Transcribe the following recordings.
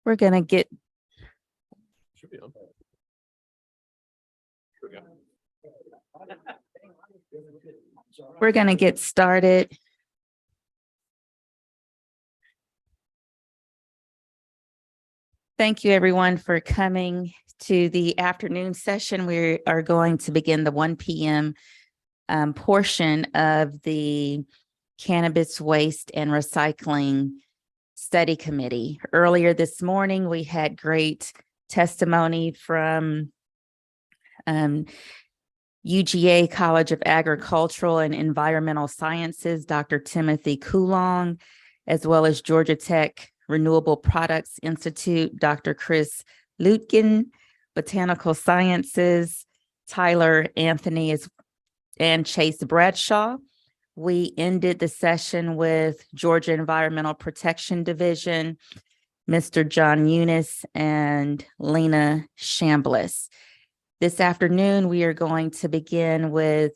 We're going to get started. Thank you, everyone, for coming to the afternoon session. We are going to begin the 1 p.m. Portion of the Cannabis Waste and Recycling Study Committee. Earlier this morning, we had great testimony from UGA College of Agricultural and Environmental Sciences, Dr. Timothy Coulong, as well as Georgia Tech Renewable Products Institute, Dr. Chris Lutgen, Botanical Sciences, Tyler Anthony and Chase Bradshaw. We ended the session with Georgia Environmental Protection Division, Mr. John Eunice and Lena Chambliss. This afternoon, we are going to begin with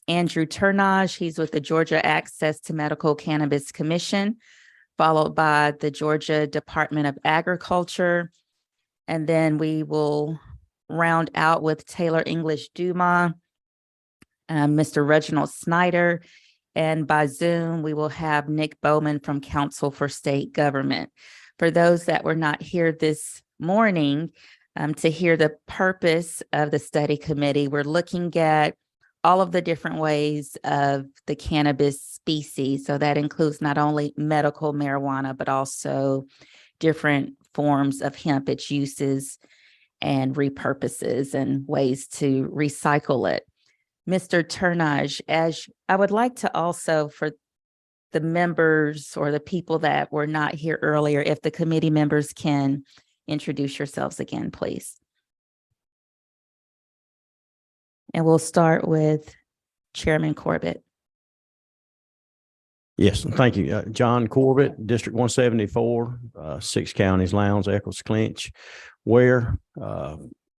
Andrew Turnage. He's with the Georgia Access to Medical Cannabis Commission, followed by the Georgia Department of Agriculture. And then we will round out with Taylor English Dumas, Mr. Reginald Snyder, and by Zoom, we will have Nick Bowman from Council for State Government. For those that were not here this morning, to hear the purpose of the study committee, we're looking at all of the different ways of the cannabis species. So that includes not only medical marijuana, but also different forms of hemp, its uses and repurposes and ways to recycle it. Mr. Turnage, as I would like to also, for the members or the people that were not here earlier, if the committee members can introduce yourselves again, please. And we'll start with Chairman Corbett. Yes, thank you. John Corbett, District 174, 6 counties, Lowndes, Eccles, Clinch, Ware,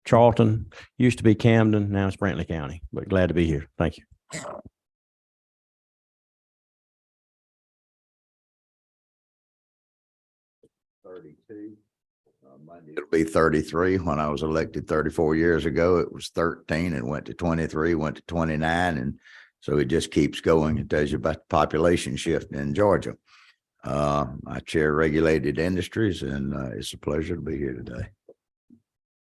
Charlton, used to be Camden, now it's Brantley County, but glad to be here. Thank you. It'll be 33. When I was elected 34 years ago, it was 13 and went to 23, went to 29. And so it just keeps going. It tells you about the population shift in Georgia. I chair regulated industries, and it's a pleasure to be here today.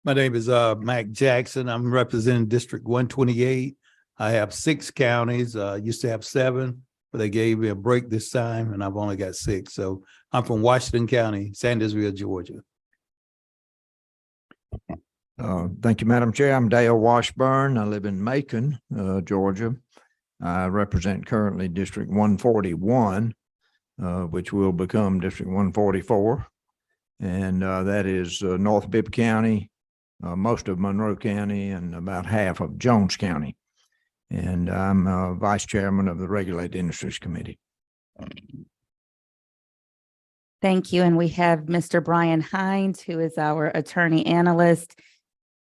My name is Mac Jackson. I'm representing District 128. I have 6 counties. Used to have 7, but they gave me a break this time, and I've only got 6. So I'm from Washington County, Sandersville, Georgia. Thank you, Madam Chair. I'm Dale Washburn. I live in Macon, Georgia. I represent currently District 141, which will become District 144. And that is North Bibb County, most of Monroe County, and about half of Jones County. And I'm Vice Chairman of the Regulated Industries Committee. Thank you. And we have Mr. Brian Hines, who is our attorney analyst,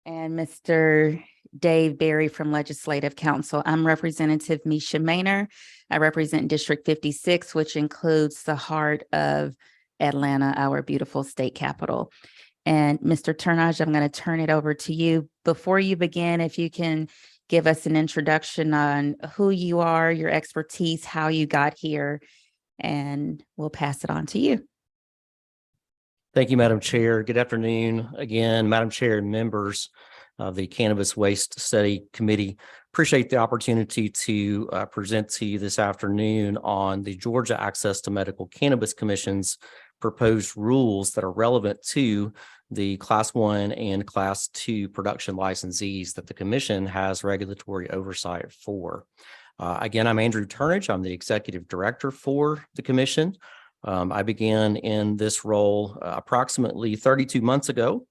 and Mr. Dave Berry from Legislative Council. I'm Representative Misha Maynor. I represent District 56, which includes the heart of Atlanta, our beautiful state capital. And Mr. Turnage, I'm going to turn it over to you. Before you begin, if you can give us an introduction on who you are, your expertise, how you got here, and we'll pass it on to you. Thank you, Madam Chair. Good afternoon again, Madam Chair and members of the Cannabis Waste Study Committee. Appreciate the opportunity to present to you this afternoon on the Georgia Access to Medical Cannabis Commission's proposed rules that are relevant to the Class 1 and Class 2 production licensees that the Commission has regulatory oversight for. Again, I'm Andrew Turnage. I'm the Executive Director for the Commission. I began in this role approximately 32 months ago.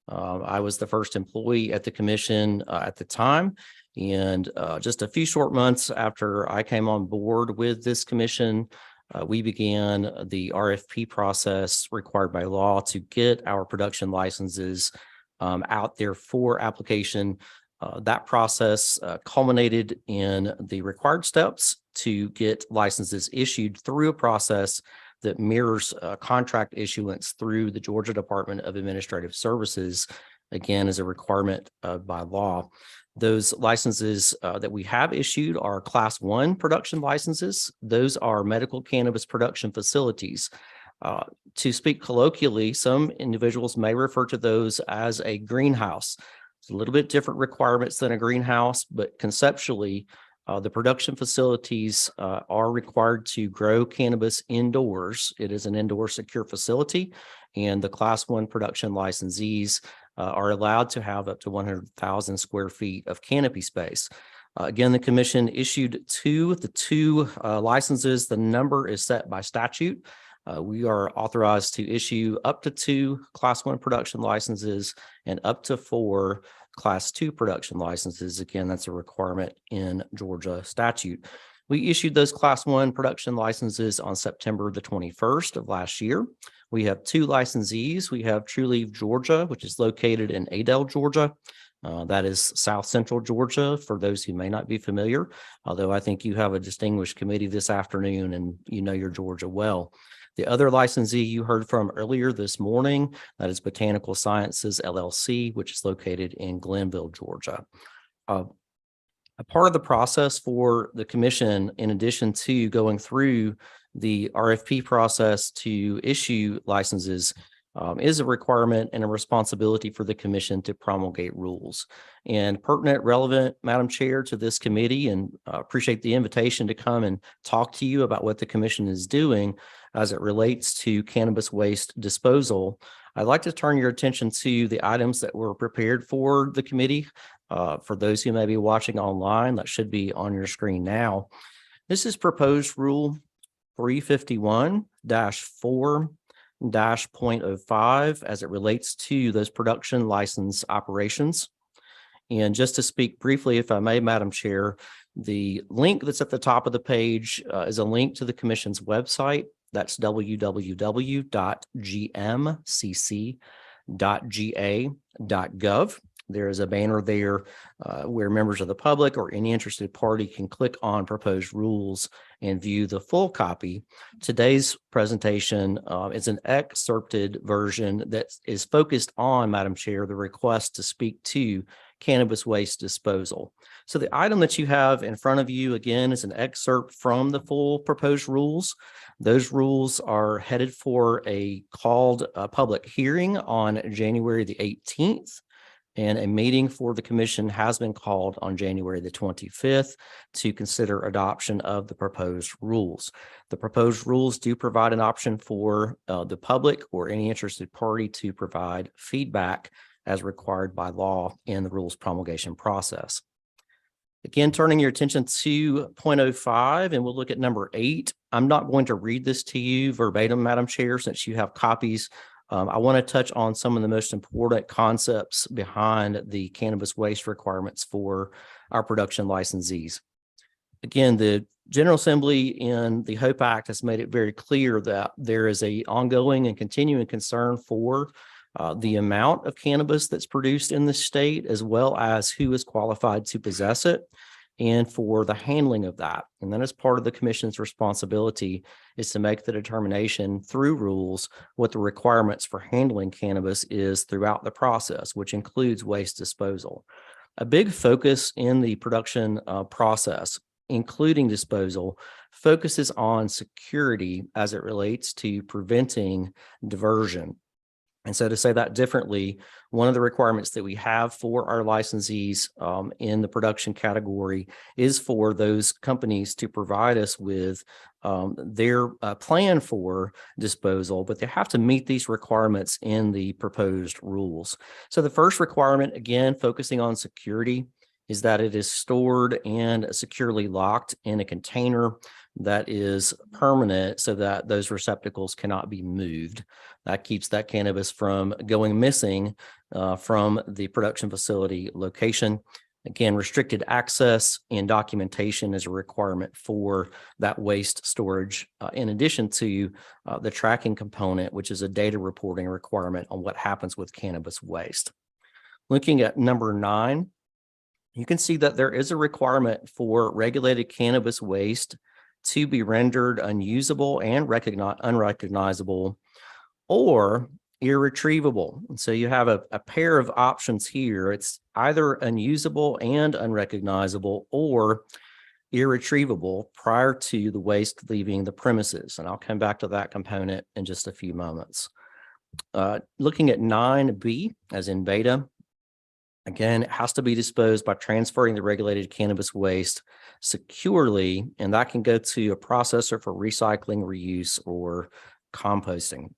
I was the first employee at the Commission at the time, and just a few short months after I came on board with this Commission, we began the RFP process required by law to get our production licenses out there for application. That process culminated in the required steps to get licenses issued through a process that mirrors contract issuance through the Georgia Department of Administrative Services, again, as a requirement by law. Those licenses that we have issued are Class 1 production licenses. Those are medical cannabis production facilities. To speak colloquially, some individuals may refer to those as a greenhouse. It's a little bit different requirements than a greenhouse, but conceptually, the production facilities are required to grow cannabis indoors. It is an indoor secure facility, and the Class 1 production licensees are allowed to have up to 100,000 square feet of canopy space. Again, the commission issued the two licenses. The number is set by statute. We are authorized to issue up to 2 Class 1 production licenses and up to 4 Class 2 production licenses. Again, that's a requirement in Georgia statute. We issued those Class 1 production licenses on September the 21st of last year. We have 2 licensees. We have True Leaf Georgia, which is located in Adel, Georgia. That is South Central Georgia, for those who may not be familiar, although I think you have a distinguished committee this afternoon and you know your Georgia well. The other licensee you heard from earlier this morning, that is Botanical Sciences LLC, which is located in Glenville, Georgia. A part of the process for the commission, in addition to going through the RFP process to issue licenses, is a requirement and a responsibility for the commission to promulgate rules. And pertinent, relevant, Madam Chair, to this committee, and appreciate the invitation to come and talk to you about what the commission is doing as it relates to cannabis waste disposal. I'd like to turn your attention to the items that were prepared for the committee. For those who may be watching online, that should be on your screen now. This is proposed rule 351-4-0.05 as it relates to those production license operations. And just to speak briefly, if I may, Madam Chair, the link that's at the top of the page is a link to the commission's website. That's www.gmcc.ga.gov. There is a banner there where members of the public or any interested party can click on proposed rules and view the full copy. Today's presentation is an excerpted version that is focused on, Madam Chair, the request to speak to cannabis waste disposal. So the item that you have in front of you, again, is an excerpt from the full proposed rules. Those rules are headed for a called public hearing on January the 18th. And a meeting for the commission has been called on January the 25th to consider adoption of the proposed rules. The proposed rules do provide an option for the public or any interested party to provide feedback as required by law in the rules promulgation process. Again, turning your attention to 0.05, and we'll look at number 8. I'm not going to read this to you verbatim, Madam Chair, since you have copies. I want to touch on some of the most important concepts behind the cannabis waste requirements for our production licensees. Again, the General Assembly in the HOPE Act has made it very clear that there is an ongoing and continuing concern for the amount of cannabis that's produced in the state, as well as who is qualified to possess it, and for the handling of that. And that is part of the commission's responsibility, is to make the determination through rules what the requirements for handling cannabis is throughout the process, which includes waste disposal. A big focus in the production process, including disposal, focuses on security as it relates to preventing diversion. And so to say that differently, one of the requirements that we have for our licensees in the production category is for those companies to provide us with their plan for disposal, but they have to meet these requirements in the proposed rules. So the first requirement, again, focusing on security, is that it is stored and securely locked in a container that is permanent so that those receptacles cannot be moved. That keeps that cannabis from going missing from the production facility location. Again, restricted access and documentation is a requirement for that waste storage, in addition to the tracking component, which is a data reporting requirement on what happens with cannabis waste. Looking at number 9, you can see that there is a requirement for regulated cannabis waste to be rendered unusable and unrecognizable, or irretrievable. And so you have a pair of options here. It's either unusable and unrecognizable or irretrievable prior to the waste leaving the premises. And I'll come back to that component in just a few moments. Looking at 9B, as in beta, again, it has to be disposed by transferring the regulated cannabis waste securely, and that can go to a processor for recycling, reuse, or composting.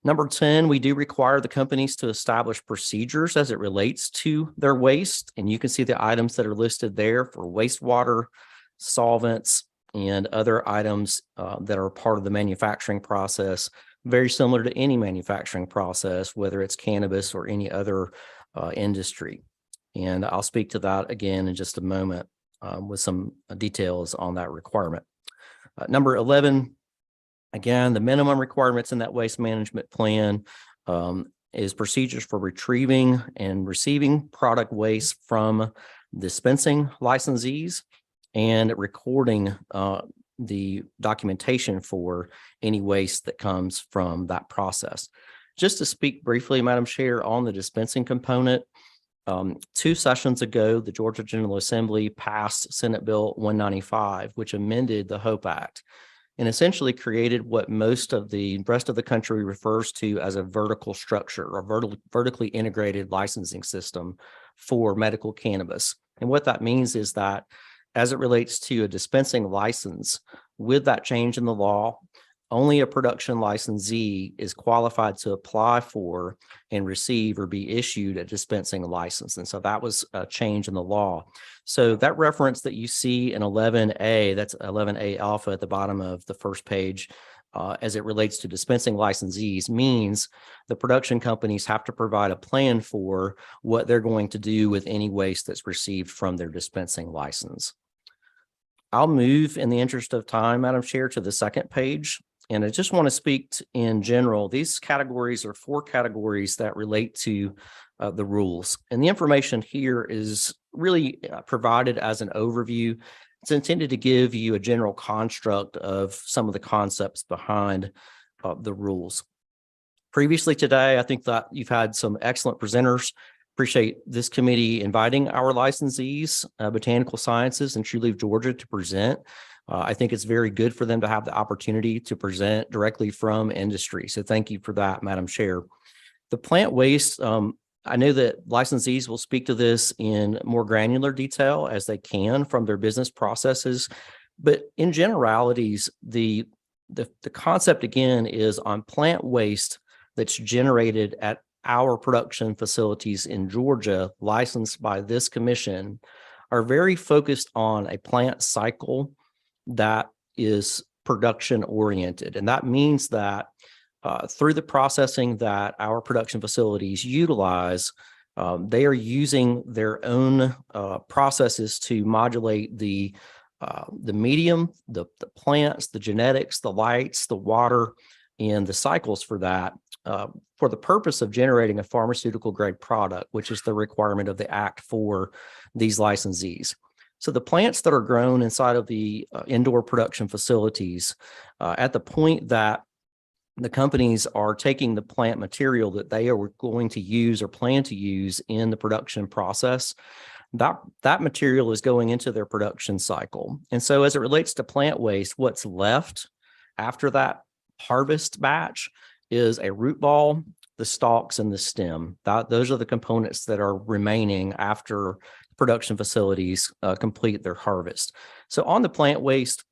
Number 10, we do require the companies to establish procedures as it relates to their waste. And you can see the items that are listed there for wastewater, solvents, and other items that are part of the manufacturing process, very similar to any manufacturing process, whether it's cannabis or any other industry. And I'll speak to that again in just a moment with some details on that requirement. Number 11, again, the minimum requirements in that waste management plan is procedures for retrieving and receiving product waste from dispensing licensees and recording the documentation for any waste that comes from that process. Just to speak briefly, Madam Chair, on the dispensing component, 2 sessions ago, the Georgia General Assembly passed Senate Bill 195, which amended the HOPE Act and essentially created what most of the rest of the country refers to as a vertical structure or vertically integrated licensing system for medical cannabis. And what that means is that as it relates to a dispensing license, with that change in the law, only a production licensee is qualified to apply for and receive or be issued a dispensing license. And so that was a change in the law. So that reference that you see in 11A, that's 11A alpha at the bottom of the first page, as it relates to dispensing licensees, means the production companies have to provide a plan for what they're going to do with any waste that's received from their dispensing license. I'll move, in the interest of time, Madam Chair, to the second page. And I just want to speak in general. These categories are 4 categories that relate to the rules. And the information here is really provided as an overview. It's intended to give you a general construct of some of the concepts behind the rules. Previously today, I think that you've had some excellent presenters. Appreciate this committee inviting our licensees, Botanical Sciences and True Leaf Georgia, to present. I think it's very good for them to have the opportunity to present directly from industry. So thank you for that, Madam Chair. The plant waste, I know that licensees will speak to this in more granular detail as they can from their business processes. But in generalities, the concept again is on plant waste that's generated at our production facilities in Georgia, licensed by this commission, are very focused on a plant cycle that is production oriented. And that means that through the processing that our production facilities utilize, they are using their own processes to modulate the medium, the plants, the genetics, the lights, the water, and the cycles for that for the purpose of generating a pharmaceutical grade product, which is the requirement of the Act for these licensees. So the plants that are grown inside of the indoor production facilities, at the point that the companies are taking the plant material that they are going to use or plan to use in the production process, that material is going into their production cycle. And so as it relates to plant waste, what's left after that harvest batch is a root ball, the stalks, and the stem. Those are the components that are remaining after production facilities complete their harvest. So on the plant waste,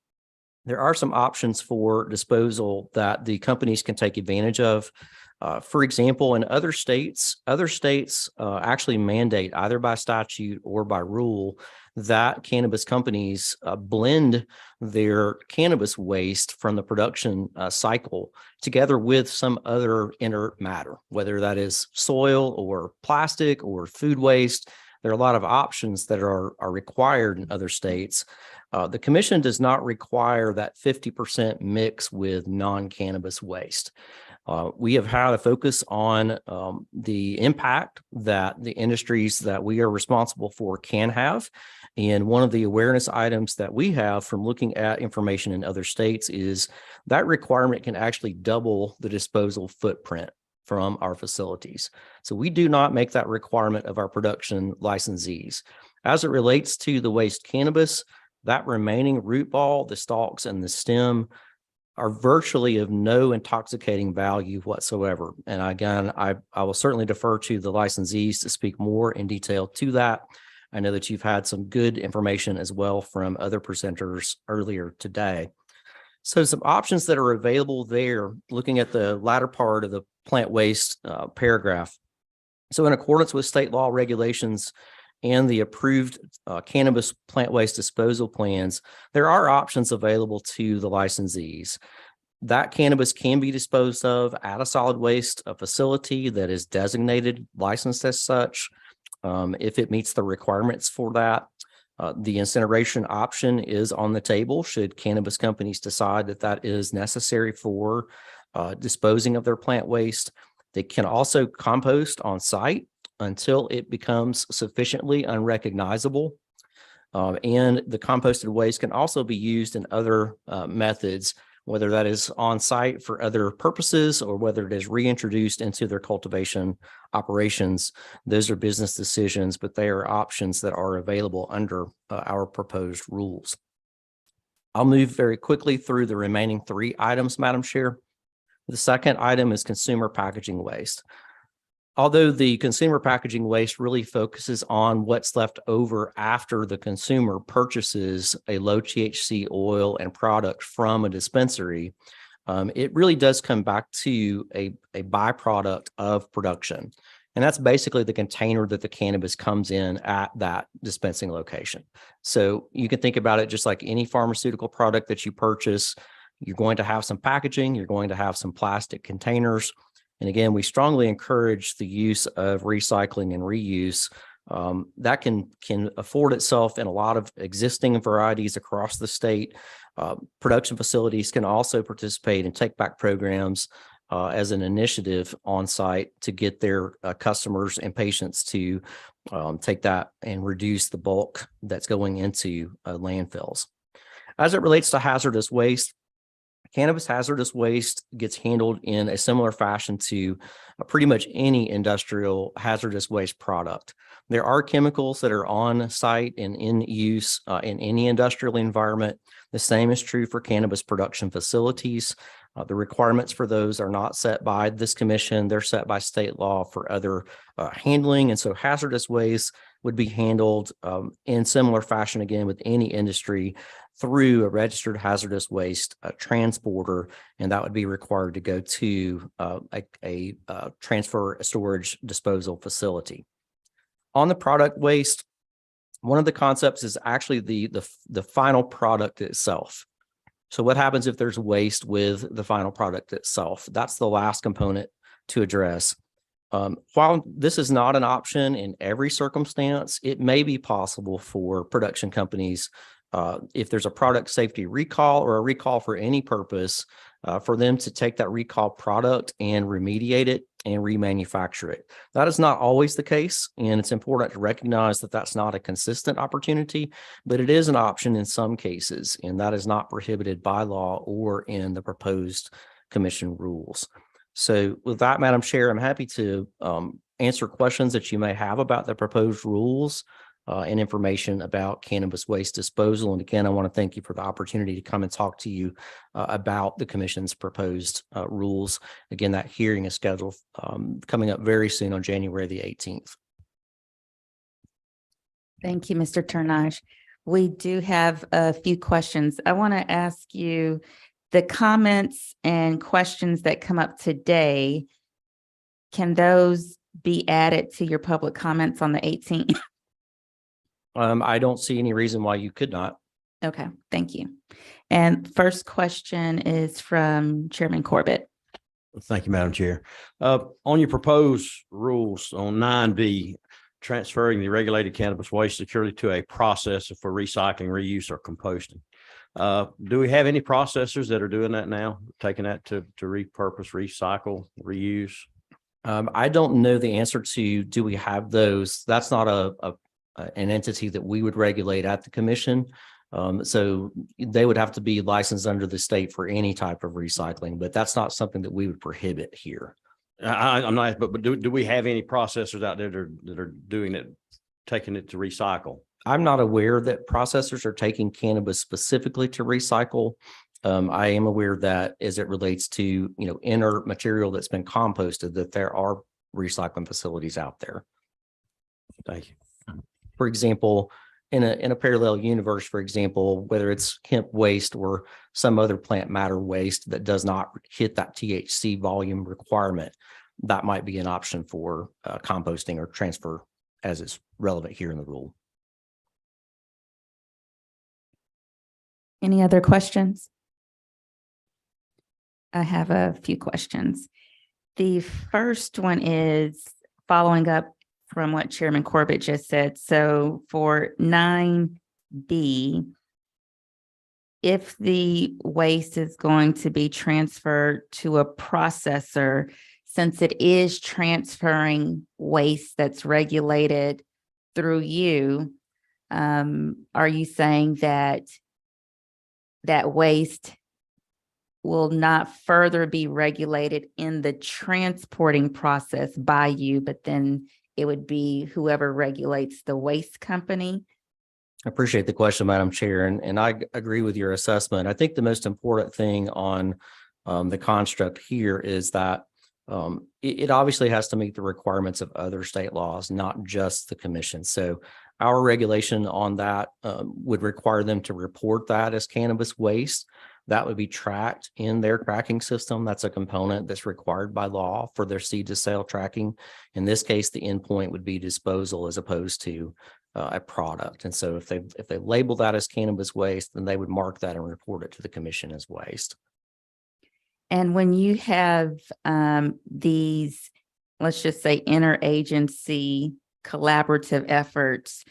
there are some options for disposal that the companies can take advantage of. For example, in other states actually mandate, either by statute or by rule, that cannabis companies blend their cannabis waste from the production cycle together with some other inert matter, whether that is soil or plastic or food waste. There are a lot of options that are required in other states. The commission does not require that 50% mix with non-cannabis waste. We have had a focus on the impact that the industries that we are responsible for can have. And one of the awareness items that we have from looking at information in other states is that requirement can actually double the disposal footprint from our facilities. So we do not make that requirement of our production licensees. As it relates to the waste cannabis, that remaining root ball, the stalks, and the stem are virtually of no intoxicating value whatsoever. And again, I will certainly defer to the licensees to speak more in detail to that. I know that you've had some good information as well from other presenters earlier today. So some options that are available there, looking at the latter part of the plant waste paragraph. So in accordance with state law regulations and the approved cannabis plant waste disposal plans, there are options available to the licensees. That cannabis can be disposed of at a solid waste facility that is designated, licensed as such, if it meets the requirements for that. The incineration option is on the table should cannabis companies decide that that is necessary for disposing of their plant waste. They can also compost on site until it becomes sufficiently unrecognizable. And the composted waste can also be used in other methods, whether that is on site for other purposes or whether it is reintroduced into their cultivation operations. Those are business decisions, but they are options that are available under our proposed rules. I'll move very quickly through the remaining 3 items, Madam Chair. The second item is consumer packaging waste. Although the consumer packaging waste really focuses on what's left over after the consumer purchases a low THC oil and product from a dispensary, it really does come back to a byproduct of production. And that's basically the container that the cannabis comes in at that dispensing location. So you can think about it just like any pharmaceutical product that you purchase. You're going to have some packaging, you're going to have some plastic containers. And again, we strongly encourage the use of recycling and reuse. That can afford itself in a lot of existing varieties across the state. Production facilities can also participate in take-back programs as an initiative on site to get their customers and patients to take that and reduce the bulk that's going into landfills. As it relates to hazardous waste, cannabis hazardous waste gets handled in a similar fashion to pretty much any industrial hazardous waste product. There are chemicals that are on site and in use in any industrial environment. The same is true for cannabis production facilities. The requirements for those are not set by this commission. They're set by state law for other handling. And so hazardous waste would be handled in similar fashion, again, with any industry through a registered hazardous waste transporter, and that would be required to go to a transfer storage disposal facility. On the product waste, one of the concepts is actually the final product itself. So what happens if there's waste with the final product itself? That's the last component to address. While this is not an option in every circumstance, it may be possible for production companies, if there's a product safety recall or a recall for any purpose, for them to take that recall product and remediate it and remanufacture it. That is not always the case, and it's important to recognize that that's not a consistent opportunity, but it is an option in some cases, and that is not prohibited by law or in the proposed commission rules. So with that, Madam Chair, I'm happy to answer questions that you may have about the proposed rules and information about cannabis waste disposal. And again, I want to thank you for the opportunity to come and talk to you about the commission's proposed rules. Again, that hearing is scheduled coming up very soon on January the 18th. Thank you, Mr. Turnage. We do have a few questions. I want to ask you the comments and questions that come up today. Can those be added to your public comments on the 18th? I don't see any reason why you could not. Okay, thank you. And first question is from Chairman Corbett. Thank you, Madam Chair. On your proposed rules on 9B, transferring the regulated cannabis waste securely to a processor for recycling, reuse, or composting. Do we have any processors that are doing that now, taking that to repurpose, recycle, reuse? I don't know the answer to, do we have those? That's not an entity that we would regulate at the commission. So they would have to be licensed under the state for any type of recycling, but that's not something that we would prohibit here. I'm not, but do we have any processors out there that are doing it, taking it to recycle? I'm not aware that processors are taking cannabis specifically to recycle. I am aware that as it relates to, inert material that's been composted, that there are recycling facilities out there. Thank you. For example, in a parallel universe, for example, whether it's hemp waste or some other plant matter waste that does not hit that THC volume requirement, that might be an option for composting or transfer as it's relevant here in the rule. Any other questions? I have a few questions. The first one is following up from what Chairman Corbett just said. So for 9B, if the waste is going to be transferred to a processor, since it is transferring waste that's regulated through you, are you saying that waste will not further be regulated in the transporting process by you, but then it would be whoever regulates the waste company? I appreciate the question, Madam Chair, and I agree with your assessment. I think the most important thing on the construct here is that it obviously has to meet the requirements of other state laws, not just the commission. So our regulation on that would require them to report that as cannabis waste. That would be tracked in their tracking system. That's a component that's required by law for their seed to sale tracking. In this case, the endpoint would be disposal as opposed to a product. And so if they label that as cannabis waste, then they would mark that and report it to the commission as waste. And when you have these, let's just say, interagency collaborative efforts,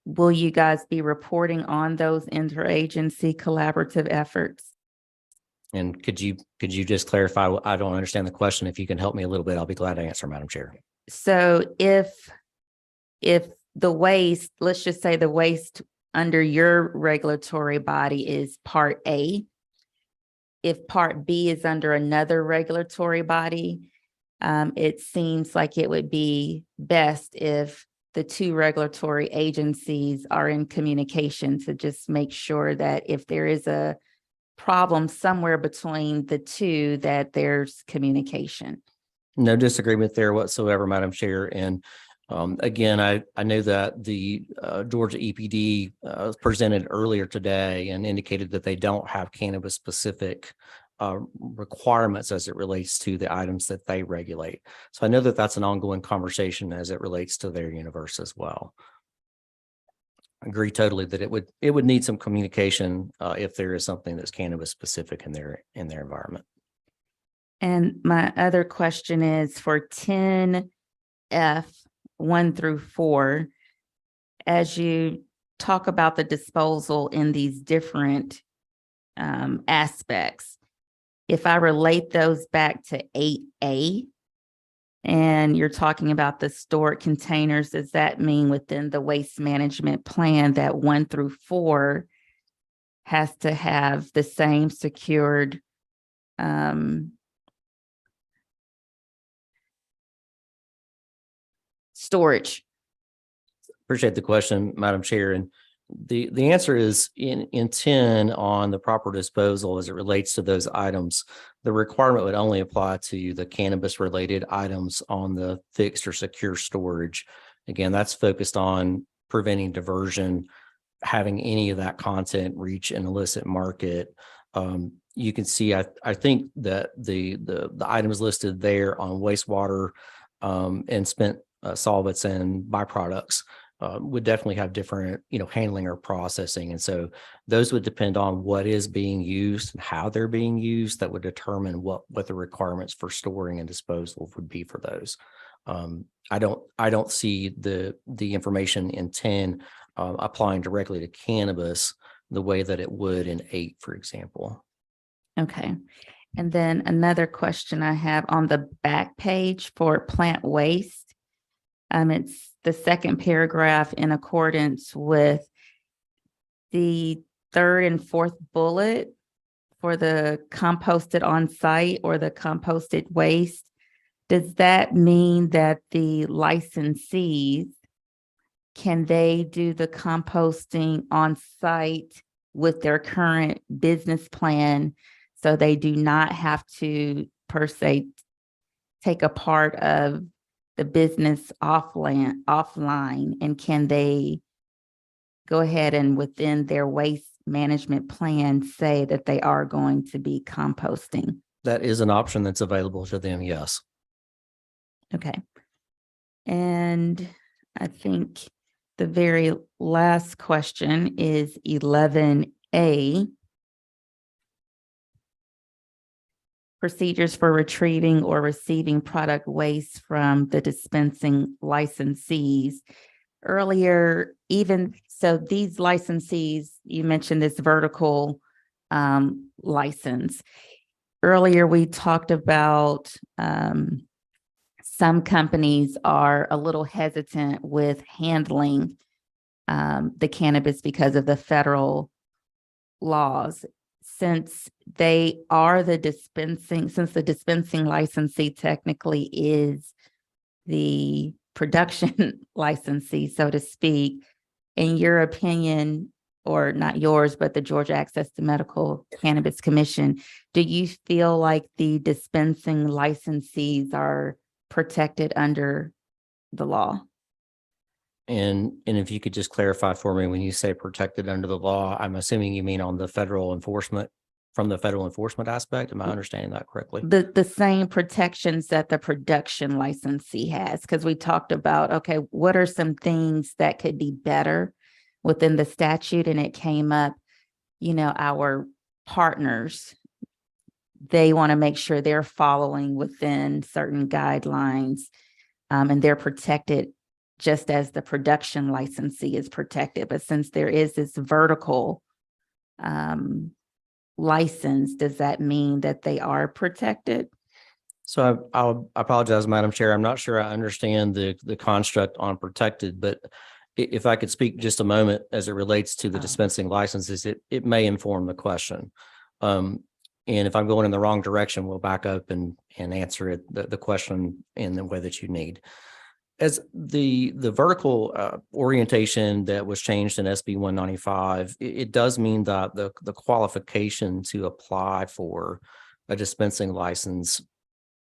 will you guys be reporting on those interagency collaborative efforts? And could you just clarify? I don't understand the question. If you can help me a little bit, I'll be glad to answer, Madam Chair. So if the waste, let's just say the waste under your regulatory body is Part A, if Part B is under another regulatory body, it seems like it would be best if the two regulatory agencies are in communication to just make sure that if there is a problem somewhere between the two, that there's communication. No disagreement there whatsoever, Madam Chair. And again, I know that the Georgia EPD presented earlier today and indicated that they don't have cannabis specific requirements as it relates to the items that they regulate. So I know that that's an ongoing conversation as it relates to their universe as well. I agree totally that it would need some communication if there is something that's cannabis specific in their environment. And my other question is for 10F 1 through 4, as you talk about the disposal in these different aspects, if I relate those back to 8A, and you're talking about the stored containers, does that mean within the waste management plan that 1 through 4 has to have the same secured storage? Appreciate the question, Madam Chair. And the answer is in 10 on the proper disposal as it relates to those items, the requirement would only apply to the cannabis related items on the fixed or secure storage. Again, that's focused on preventing diversion, having any of that content reach an illicit market. You can see, I think that the items listed there on wastewater and spent solvents and byproducts would definitely have different, handling or processing. And so those would depend on what is being used and how they're being used. That would determine what the requirements for storing and disposal would be for those. I don't see the information in 10 applying directly to cannabis the way that it would in 8, for example. Okay. And then another question I have on the back page for plant waste. It's the second paragraph in accordance with the third and fourth bullet for the composted on site or the composted waste. Does that mean that the licensees, can they do the composting on site with their current business plan? So they do not have to per se take a part of the business offline, and can they go ahead and within their waste management plan say that they are going to be composting? That is an option that's available to them, yes. Okay. And I think the very last question is 11A. Procedures for retrieving or receiving product waste from the dispensing licensees. Earlier, even so, these licensees, you mentioned this vertical license. Earlier, we talked about some companies are a little hesitant with handling the cannabis because of the federal laws. Since they are the dispensing, since the dispensing licensee technically is the production licensee, so to speak, in your opinion, or not yours, but the Georgia Access to Medical Cannabis Commission, do you feel like the dispensing licensees are protected under the law? And if you could just clarify for me, when you say protected under the law, I'm assuming you mean on the federal enforcement, from the federal enforcement aspect. Am I understanding that correctly? The same protections that the production licensee has, because we talked about, okay, what are some things that could be better within the statute? And it came up, our partners, they want to make sure they're following within certain guidelines, and they're protected just as the production licensee is protected. But since there is this vertical license, does that mean that they are protected? So I apologize, Madam Chair. I'm not sure I understand the construct on protected, but if I could speak just a moment as it relates to the dispensing licenses, it may inform the question. And if I'm going in the wrong direction, we'll back up and answer it, the question in the way that you need. As the vertical orientation that was changed in SB 195, it does mean that the qualification to apply for a dispensing license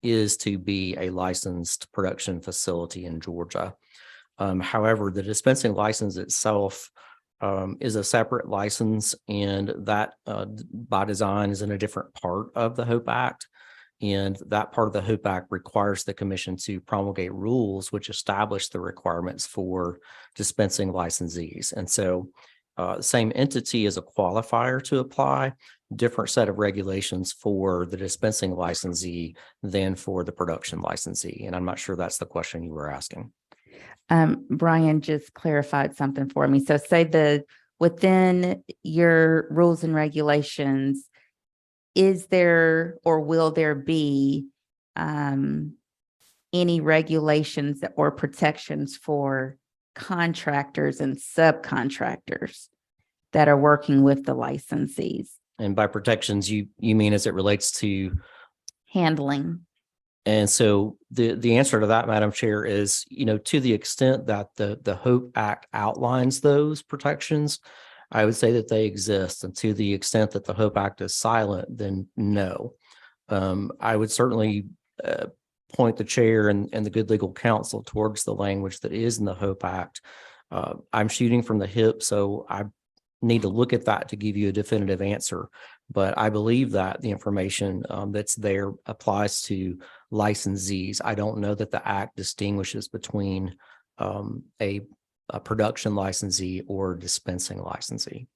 is to be a licensed production facility in Georgia. However, the dispensing license itself is a separate license, and that by design is in a different part of the HOPE Act. And that part of the HOPE Act requires the commission to promulgate rules which establish the requirements for dispensing licensees. And so same entity as a qualifier to apply, different set of regulations for the dispensing licensee than for the production licensee. And I'm not sure that's the question you were asking. Brian just clarified something for me. So say within your rules and regulations, is there or will there be any regulations or protections for contractors and subcontractors that are working with the licensees? And by protections, you mean as it relates to handling? And so the answer to that, Madam Chair, is, to the extent that the HOPE Act outlines those protections, I would say that they exist. And to the extent that the HOPE Act is silent, then no. I would certainly point the chair and the good legal counsel towards the language that is in the HOPE Act. I'm shooting from the hip, so I need to look at that to give you a definitive answer. But I believe that the information that's there applies to licensees. I don't know that the Act distinguishes between a production licensee or dispensing licensee.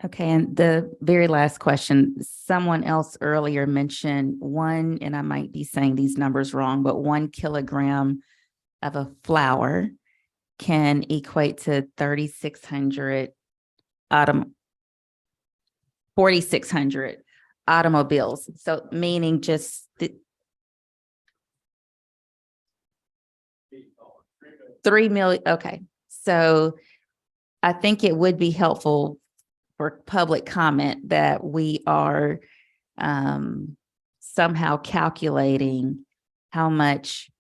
Okay, and the very last question, someone else earlier mentioned one, and I might be saying these numbers wrong, but 1 kilogram of a flower can equate to 3,600 autom 4,600 automobiles. So meaning just the 3 million. Okay. So I think it would be helpful for public comment that we are somehow calculating how much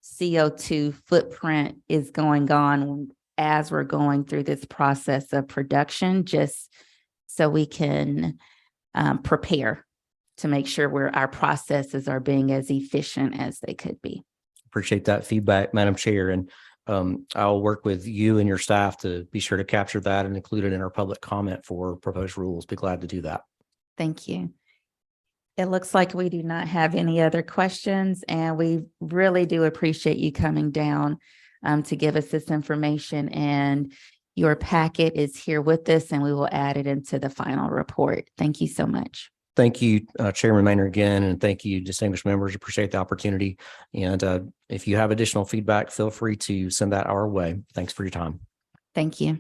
CO2 footprint is going on as we're going through this process of production, just so we can prepare to make sure our processes are being as efficient as they could be. Appreciate that feedback, Madam Chair, and I'll work with you and your staff to be sure to capture that and include it in our public comment for proposed rules. Be glad to do that. Thank you. It looks like we do not have any other questions, and we really do appreciate you coming down to give us this information. And your packet is here with us, and we will add it into the final report. Thank you so much. Thank you, Chairman Maynard, again, and thank you, distinguished members. Appreciate the opportunity. And if you have additional feedback, feel free to send that our way. Thanks for your time. Thank you.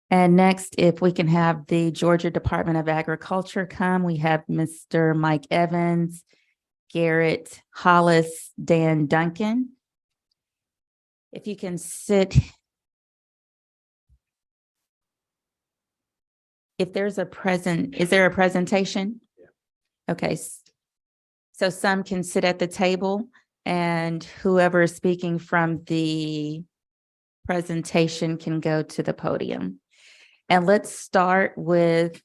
And next, if we can have the Georgia Department of Agriculture come, we have Mr. Mike Evans, Garrett Hollis, Dan Duncan. If you can sit. If there's a present, is there a presentation? Yeah. Okay. So some can sit at the table, and whoever is speaking from the presentation can go to the podium. And let's start with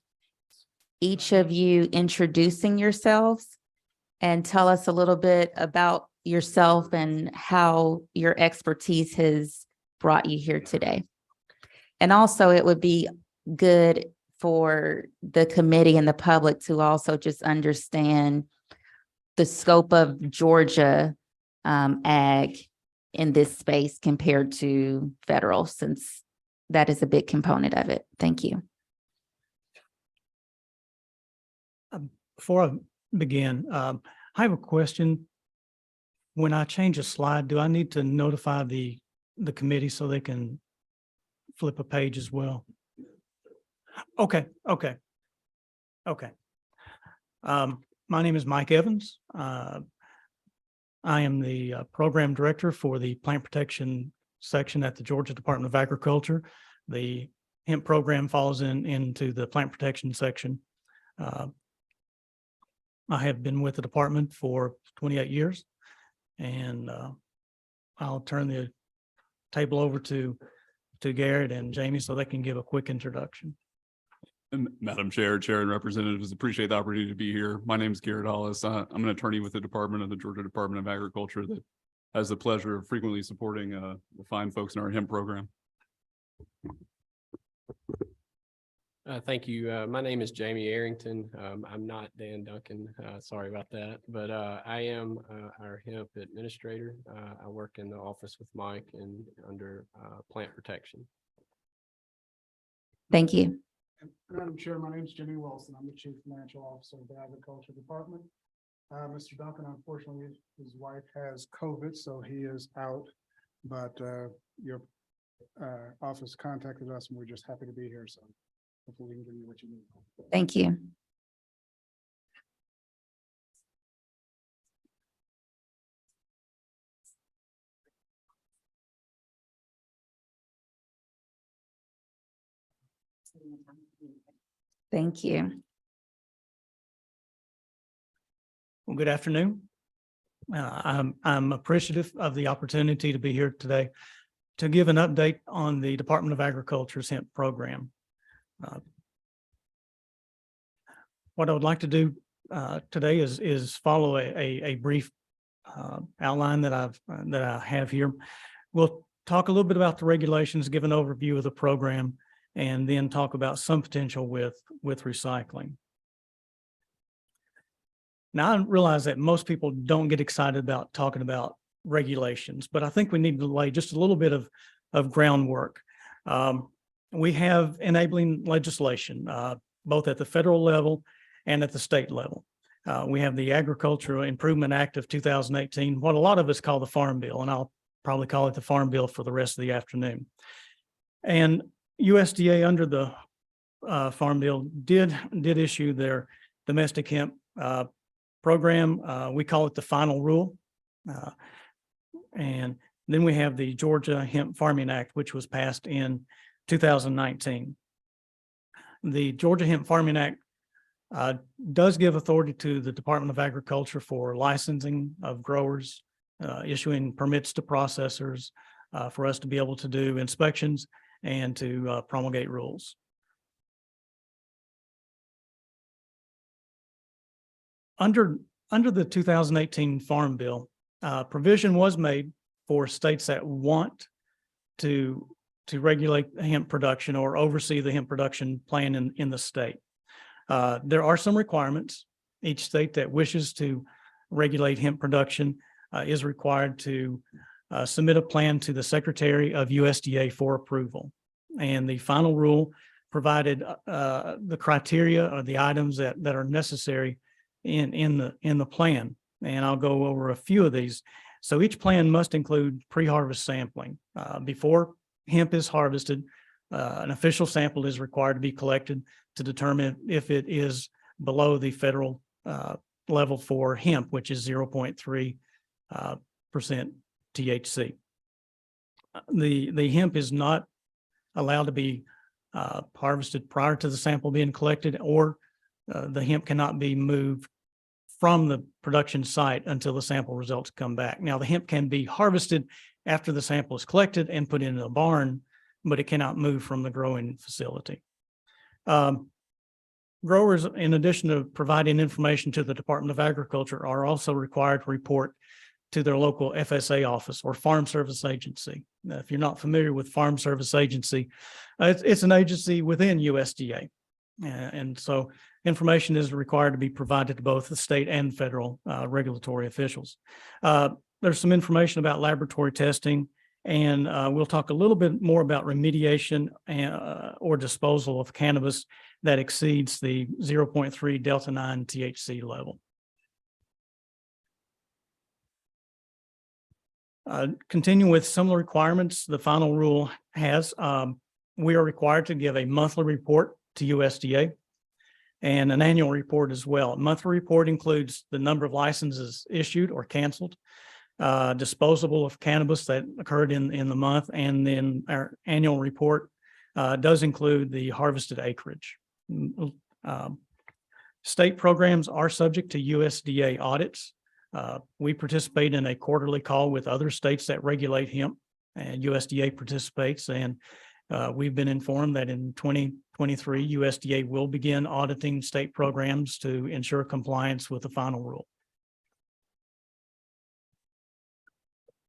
each of you introducing yourselves and tell us a little bit about yourself and how your expertise has brought you here today. And also, it would be good for the committee and the public to also just understand the scope of Georgia ag in this space compared to federal, since that is a big component of it. Thank you. Before I begin, I have a question. When I change a slide, do I need to notify the committee so they can flip a page as well? Okay. My name is Mike Evans. I am the program director for the plant protection section at the Georgia Department of Agriculture. The hemp program falls into the plant protection section. I have been with the department for 28 years, and I'll turn the table over to Garrett and Jamie so they can give a quick introduction. Madam Chair, Chair and Representatives, appreciate the opportunity to be here. My name is Garrett Hollis. I'm an attorney with the Department of the Georgia Department of Agriculture that has the pleasure of frequently supporting the fine folks in our hemp program. Thank you. My name is Jamie Arrington. I'm not Dan Duncan. Sorry about that, but I am our hemp administrator. I work in the office with Mike and under plant protection. Thank you. Madam Chair, my name is Jimmy Wilson. I'm the Chief Financial Officer of the Agriculture Department. Mr. Duncan, unfortunately, his wife has COVID, so he is out, but your office contacted us and we're just happy to be here. So hopefully we can give you what you need. Thank you. Thank you. Well, good afternoon. I'm appreciative of the opportunity to be here today to give an update on the Department of Agriculture's hemp program. What I would like to do today is follow a brief outline that I have here. We'll talk a little bit about the regulations, give an overview of the program, and then talk about some potential with recycling. Now, I realize that most people don't get excited about talking about regulations, but I think we need to lay just a little bit of groundwork. We have enabling legislation, both at the federal level and at the state level. We have the Agricultural Improvement Act of 2018, what a lot of us call the Farm Bill, and I'll probably call it the Farm Bill for the rest of the afternoon. And USDA under the Farm Bill did issue their domestic hemp program. We call it the final rule. And then we have the Georgia Hemp Farming Act, which was passed in 2019. The Georgia Hemp Farming Act does give authority to the Department of Agriculture for licensing of growers, issuing permits to processors, for us to be able to do inspections and to promulgate rules. Under the 2018 Farm Bill, provision was made for states that want to regulate hemp production or oversee the hemp production plan in the state. There are some requirements. Each state that wishes to regulate hemp production is required to submit a plan to the Secretary of USDA for approval. And the final rule provided the criteria or the items that are necessary in the plan. And I'll go over a few of these. So each plan must include pre-harvest sampling. Before hemp is harvested, an official sample is required to be collected to determine if it is below the federal level for hemp, which is 0.3% THC. The hemp is not allowed to be harvested prior to the sample being collected, or the hemp cannot be moved from the production site until the sample results come back. Now, the hemp can be harvested after the sample is collected and put in a barn, but it cannot move from the growing facility. Growers, in addition to providing information to the Department of Agriculture, are also required to report to their local FSA office or Farm Service Agency. Now, if you're not familiar with Farm Service Agency, it's an agency within USDA. And so information is required to be provided to both the state and federal regulatory officials. There's some information about laboratory testing, and we'll talk a little bit more about remediation or disposal of cannabis that exceeds the 0.3 Delta 9 THC level. Continue with similar requirements. The final rule has, we are required to give a monthly report to USDA and an annual report as well. A monthly report includes the number of licenses issued or canceled, disposable of cannabis that occurred in the month, and then our annual report does include the harvested acreage. State programs are subject to USDA audits. We participate in a quarterly call with other states that regulate hemp, and USDA participates, and we've been informed that in 2023, USDA will begin auditing state programs to ensure compliance with the final rule.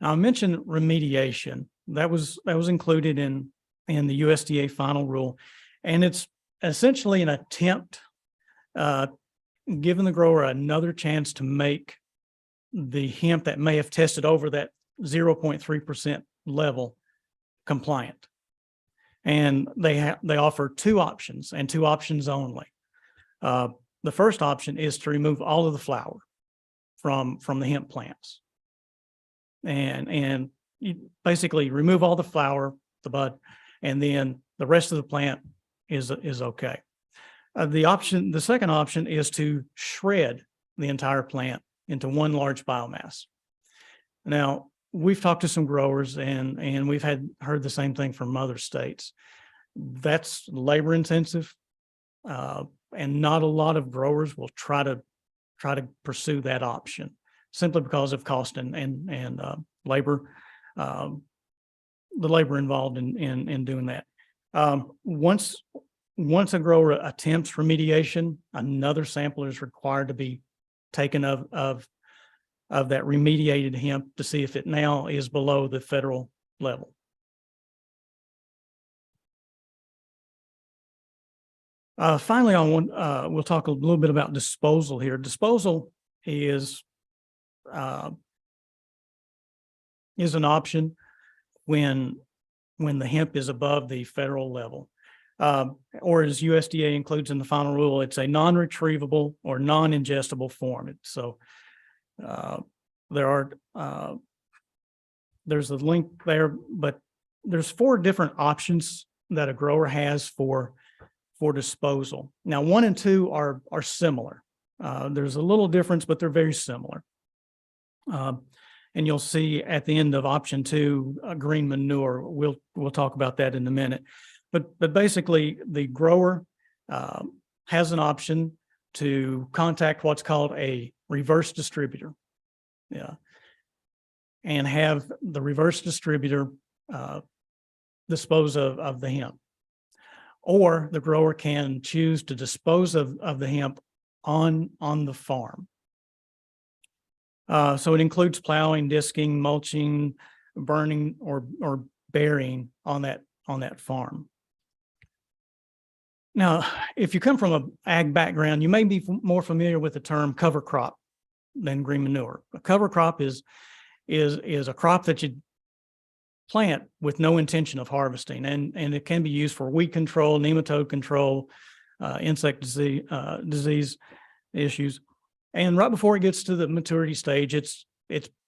Now, I mentioned remediation. That was included in the USDA final rule, and it's essentially an attempt, giving the grower another chance to make the hemp that may have tested over that 0.3% level compliant. And they offer two options, and two options only. The first option is to remove all of the flower from the hemp plants. And you basically remove all the flower, the bud, and then the rest of the plant is okay. The second option is to shred the entire plant into one large biomass. Now, we've talked to some growers, and we've heard the same thing from other states. That's labor intensive, and not a lot of growers will try to pursue that option simply because of cost and labor, the labor involved in doing that. Once a grower attempts remediation, another sample is required to be taken of that remediated hemp to see if it now is below the federal level. Finally, we'll talk a little bit about disposal here. Disposal is an option when the hemp is above the federal level. or as USDA includes in the final rule, it's a non-retrievable or non-ingestible form. So there's a link there, but there's 4 different options that a grower has for disposal. Now, 1 and 2 are similar. There's a little difference, but they're very similar. And you'll see at the end of option 2, green manure. We'll talk about that in a minute. But basically, the grower has an option to contact what's called a reverse distributor. Yeah. And have the reverse distributor dispose of the hemp. Or the grower can choose to dispose of the hemp on the farm. So it includes plowing, disking, mulching, burning, or burying on that farm. Now, if you come from an ag background, you may be more familiar with the term cover crop than green manure. A cover crop is a crop that you plant with no intention of harvesting, and it can be used for weed control, nematode control, insect disease issues. And right before it gets to the maturity stage, it's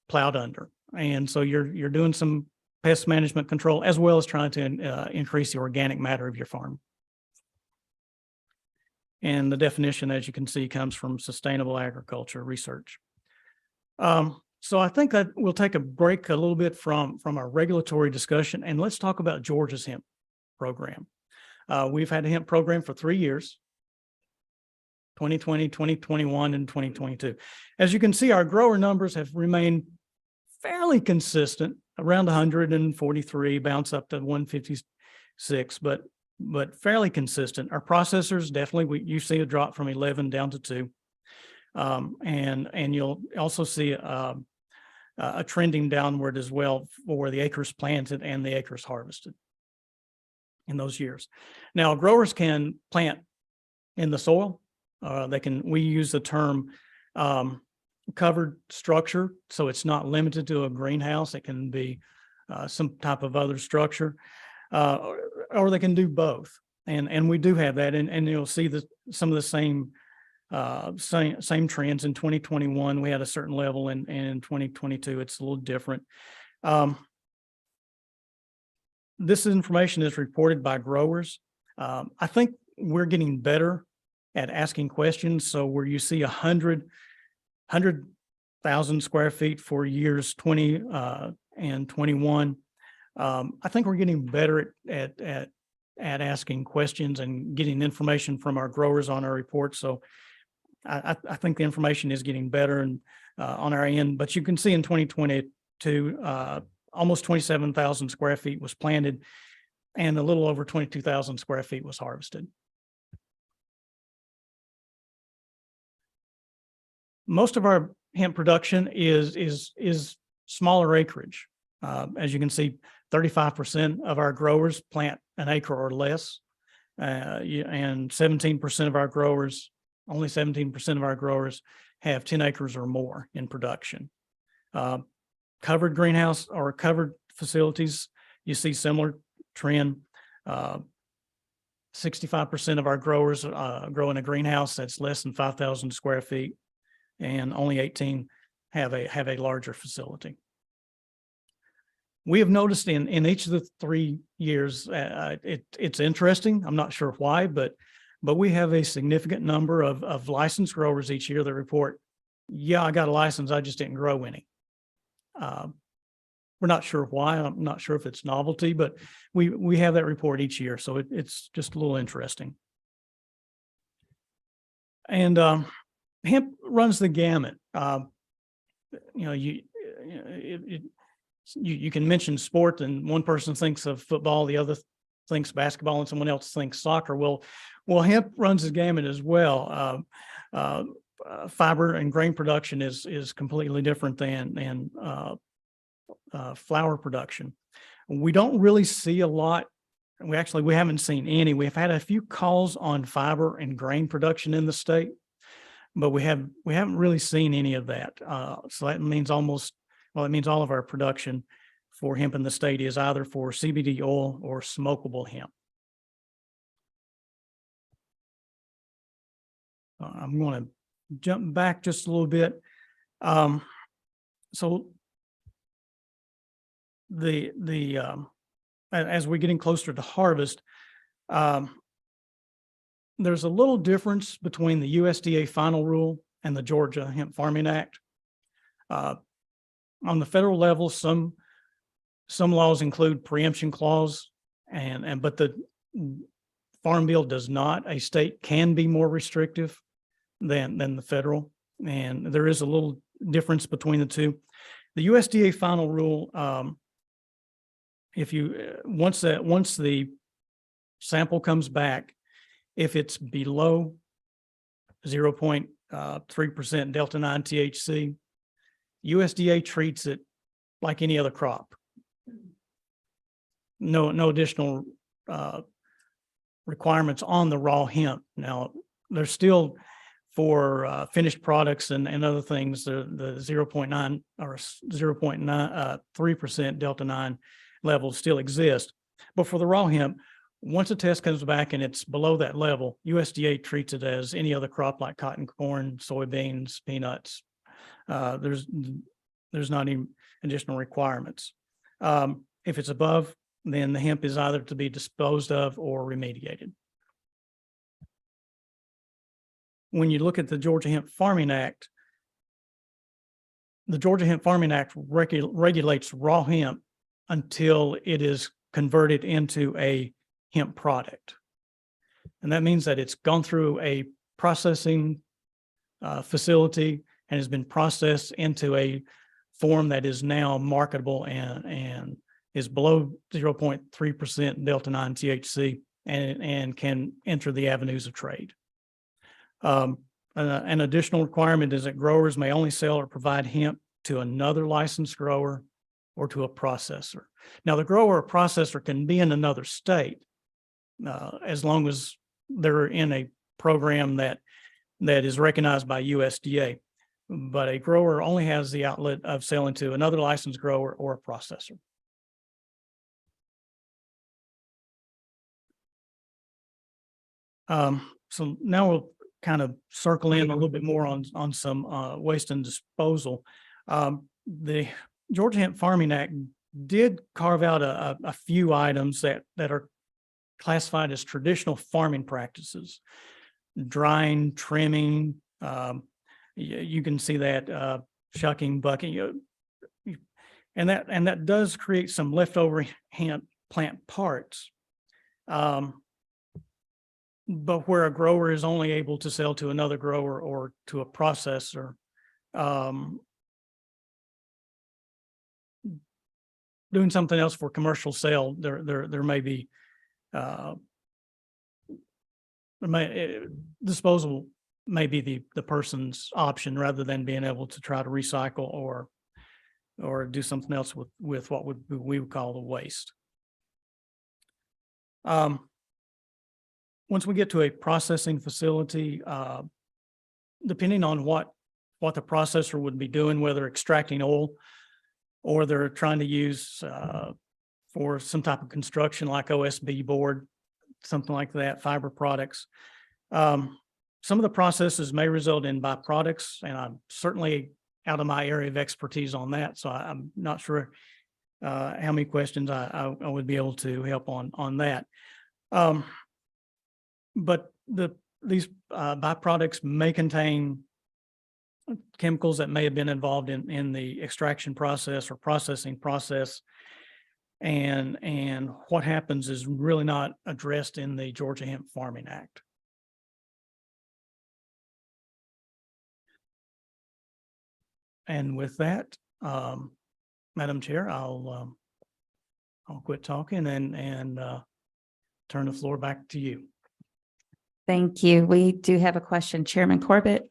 plowed under, and so you're doing some pest management control as well as trying to increase the organic matter of your farm. And the definition, as you can see, comes from Sustainable Agriculture Research. So I think that we'll take a break a little bit from our regulatory discussion, and let's talk about Georgia's hemp program. We've had a hemp program for 3 years, 2020, 2021, and 2022. As you can see, our grower numbers have remained fairly consistent, around 143, bounce up to 156, but fairly consistent. Our processors, definitely, you see a drop from 11 down to 2. And you'll also see a trending downward as well for the acres planted and the acres harvested in those years. Now, growers can plant in the soil. We use the term covered structure, so it's not limited to a greenhouse. It can be some type of other structure, or they can do both. And we do have that, and you'll see some of the same trends. In 2021, we had a certain level, and in 2022, it's a little different. This information is reported by growers. I think we're getting better at asking questions. So where you see 100,000 square feet for years 20 and 21, I think we're getting better at asking questions and getting information from our growers on our reports. So I think the information is getting better and on our end. But you can see in 2022, almost 27,000 square feet was planted, and a little over 22,000 square feet was harvested. Most of our hemp production is smaller acreage. As you can see, 35% of our growers plant an acre or less, and 17% of our growers, only 17% of our growers have 10 acres or more in production. Covered greenhouse or covered facilities, you see similar trend. 65% of our growers grow in a greenhouse that's less than 5,000 square feet, and only 18 have a larger facility. We have noticed in each of the 3 years, it's interesting. I'm not sure why, but we have a significant number of licensed growers each year that report, yeah, I got a license, I just didn't grow any. We're not sure why. I'm not sure if it's novelty, but we have that report each year. So it's just a little interesting. And hemp runs the gamut. You can mention sport, and one person thinks of football, the other thinks basketball, and someone else thinks soccer. Well, hemp runs the gamut as well. Fiber and grain production is completely different than flower production. We don't really see a lot. We haven't seen any. We've had a few calls on fiber and grain production in the state, but we haven't really seen any of that. So that means it means all of our production for hemp in the state is either for CBD oil or smokable hemp. I'm going to jump back just a little bit. So as we're getting closer to harvest, there's a little difference between the USDA final rule and the Georgia Hemp Farming Act. On the federal level, some laws include preemption clause, but the Farm Bill does not. A state can be more restrictive than the federal, and there is a little difference between the two. The USDA final rule, once the sample comes back, if it's below 0.3% Delta 9 THC, USDA treats it like any other crop. No additional requirements on the raw hemp. Now, there's still for finished products and other things, the 0.9 or 0.3% Delta 9 levels still exist. But for the raw hemp, once a test comes back and it's below that level, USDA treats it as any other crop like cotton, corn, soybeans, peanuts. There's not any additional requirements. If it's above, then the hemp is either to be disposed of or remediated. When you look at the Georgia Hemp Farming Act, the Georgia Hemp Farming Act regulates raw hemp until it is converted into a hemp product. And that means that it's gone through a processing facility and has been processed into a form that is now marketable and is below 0.3% Delta 9 THC and can enter the avenues of trade. An additional requirement is that growers may only sell or provide hemp to another licensed grower or to a processor. Now, the grower or processor can be in another state as long as they're in a program that is recognized by USDA. But a grower only has the outlet of selling to another licensed grower or a processor. So now we'll kind of circle in a little bit more on some waste and disposal. The Georgia Hemp Farming Act did carve out a few items that are classified as traditional farming practices: drying, trimming. You can see that shucking, bucking, and that does create some leftover hemp plant parts. But where a grower is only able to sell to another grower or to a processor, doing something else for commercial sale, there may be disposal may be the person's option rather than being able to try to recycle or do something else with what we would call the waste. Once we get to a processing facility, depending on what the processor would be doing, whether extracting oil or they're trying to use for some type of construction like OSB board, something like that, fiber products. Some of the processes may result in byproducts, and I'm certainly out of my area of expertise on that, so I'm not sure how many questions I would be able to help on that. But these byproducts may contain chemicals that may have been involved in the extraction process or processing process. And what happens is really not addressed in the Georgia Hemp Farming Act. And with that, Madam Chair, I'll quit talking and turn the floor back to you. Thank you. We do have a question. Chairman Corbett.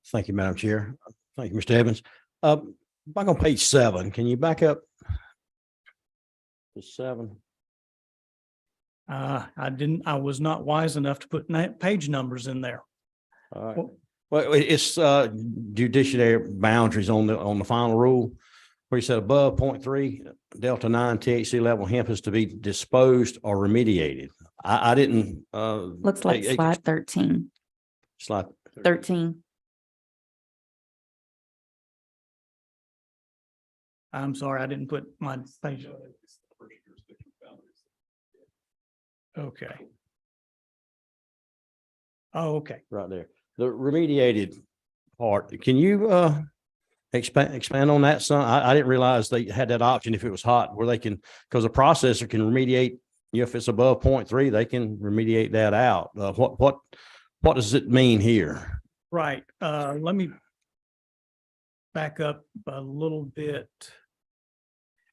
Thank you, Madam Chair. Thank you, Mr. Evans. Back on page 7, can you back up to 7? I was not wise enough to put page numbers in there. All right. Well, it's judiciary boundaries on the final rule where you said above 0.3 Delta 9 THC level hemp is to be disposed or remediated. I didn't. Looks like slide 13. Slide. 13. I'm sorry, I didn't put my page. Okay. Oh, okay. Right there. The remediated part, can you expand on that some? I didn't realize they had that option if it was hot where they can, because a processor can remediate, if it's above 0.3, they can remediate that out. What does it mean here? Right. Let me back up a little bit.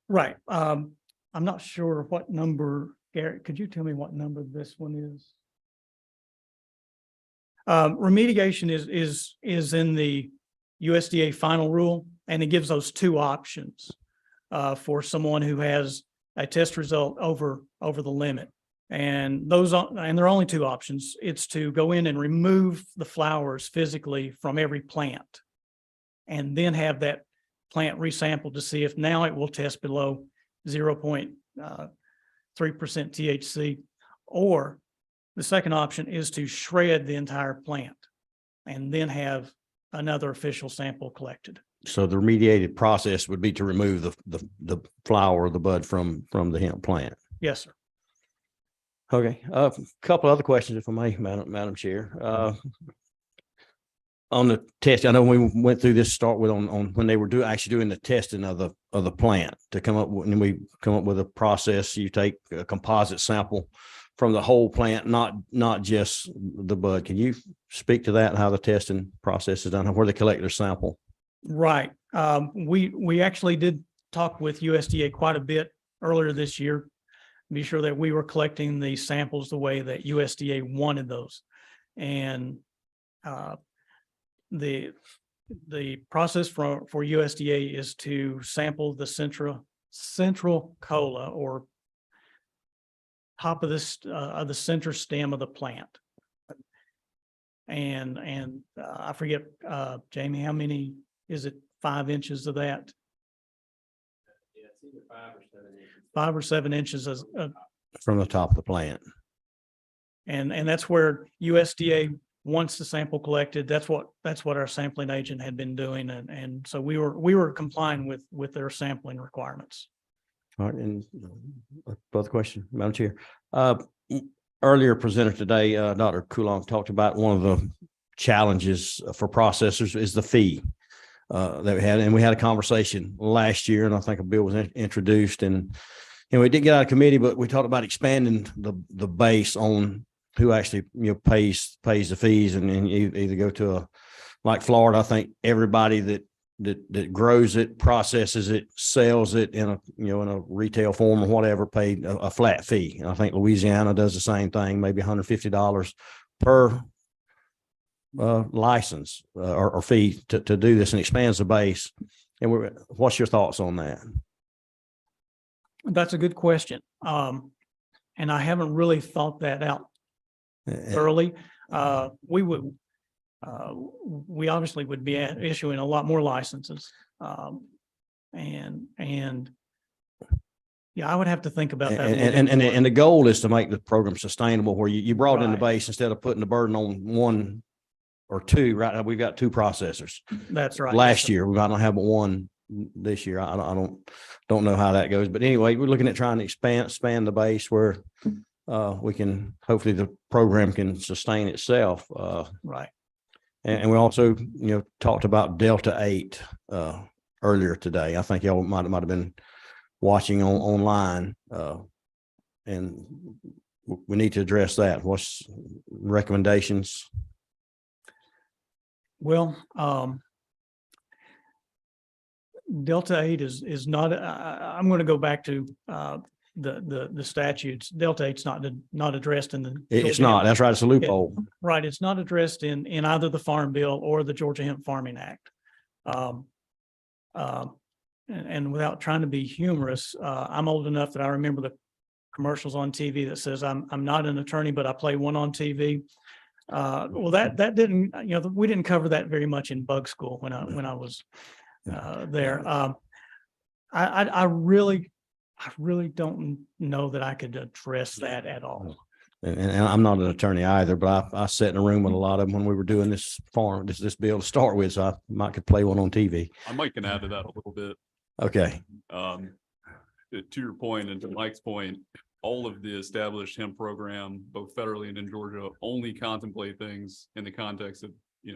Right. I'm not sure what number, Garrett, could you tell me what number this one is? Remediation is in the USDA final rule, and it gives those two options for someone who has a test result over the limit. And there are only two options. It's to go in and remove the flowers physically from every plant and then have that plant resampled to see if now it will test below 0.3% THC, or the second option is to shred the entire plant and then have another official sample collected. So the remediated process would be to remove the flower or the bud from the hemp plant. Yes, sir. Okay, a couple other questions, if I may, Madam Chair. On the test, I know we went through this start with on when they were actually doing the testing of the plant to come up with, and we come up with a process. You take a composite sample from the whole plant, not just the bud. Can you speak to that and how the testing process is done, where they collect their sample? Right. We actually did talk with USDA quite a bit earlier this year, be sure that we were collecting the samples the way that USDA wanted those. And the process for USDA is to sample the central cola, or top of the center stem of the plant. And I forget, Jamie, how many, is it 5 inches of that? Yeah, it's either 5 or 7 inches. 5 or 7 inches as From the top of the plant. and that's where USDA wants the sample collected. That's what our sampling agent had been doing, and so we were complying with their sampling requirements. All right, and further question, Madam Chair. Earlier presenter today, Dr. Coulong talked about one of the challenges for processors is the fee that we had, and we had a conversation last year, and I think a bill was introduced, and we didn't get out of committee, but we talked about expanding the base on who actually pays the fees, and then you either go to a, like Florida, I think everybody that grows it, processes it, sells it in a retail form or whatever, paid a flat fee. And I think Louisiana does the same thing, maybe $150 per license or fee to do this, and expands the base. And what's your thoughts on that? That's a good question. And I haven't really thought that out thoroughly. We obviously would be issuing a lot more licenses. And yeah, I would have to think about that. And the goal is to make the program sustainable, where you brought in the Right. base instead of putting the burden on one or two. Right now, we've got two processors. That's right. Last year, we might not have but one this year. I don't know how that goes, but anyway, we're looking at trying to expand the base where we can, hopefully the program can sustain itself. Right. And we also, talked about Delta 8 earlier today. I think y'all might have been watching online, and we need to address that. What's recommendations? Well, Delta 8 is not, I'm going to go back to the statutes. Delta 8's not addressed in the. It's not. That's right. It's a loophole. Right. It's not addressed in either the Farm Bill or the Georgia Hemp Farming Act. And without trying to be humorous, I'm old enough that I remember the commercials on TV that says, I'm not an attorney, but I play one on TV. Well, that didn't, we didn't cover that very much in bug school when I was there. I really don't know that I could address that at all. And I'm not an attorney either, but I sat in a room with a lot of them when we were doing this this bill to start with, so I might could play one on TV. I might can add to that a little bit. Okay. To your point and to Mike's point, all of the established hemp program, both federally and in Georgia, only contemplate things in the context of,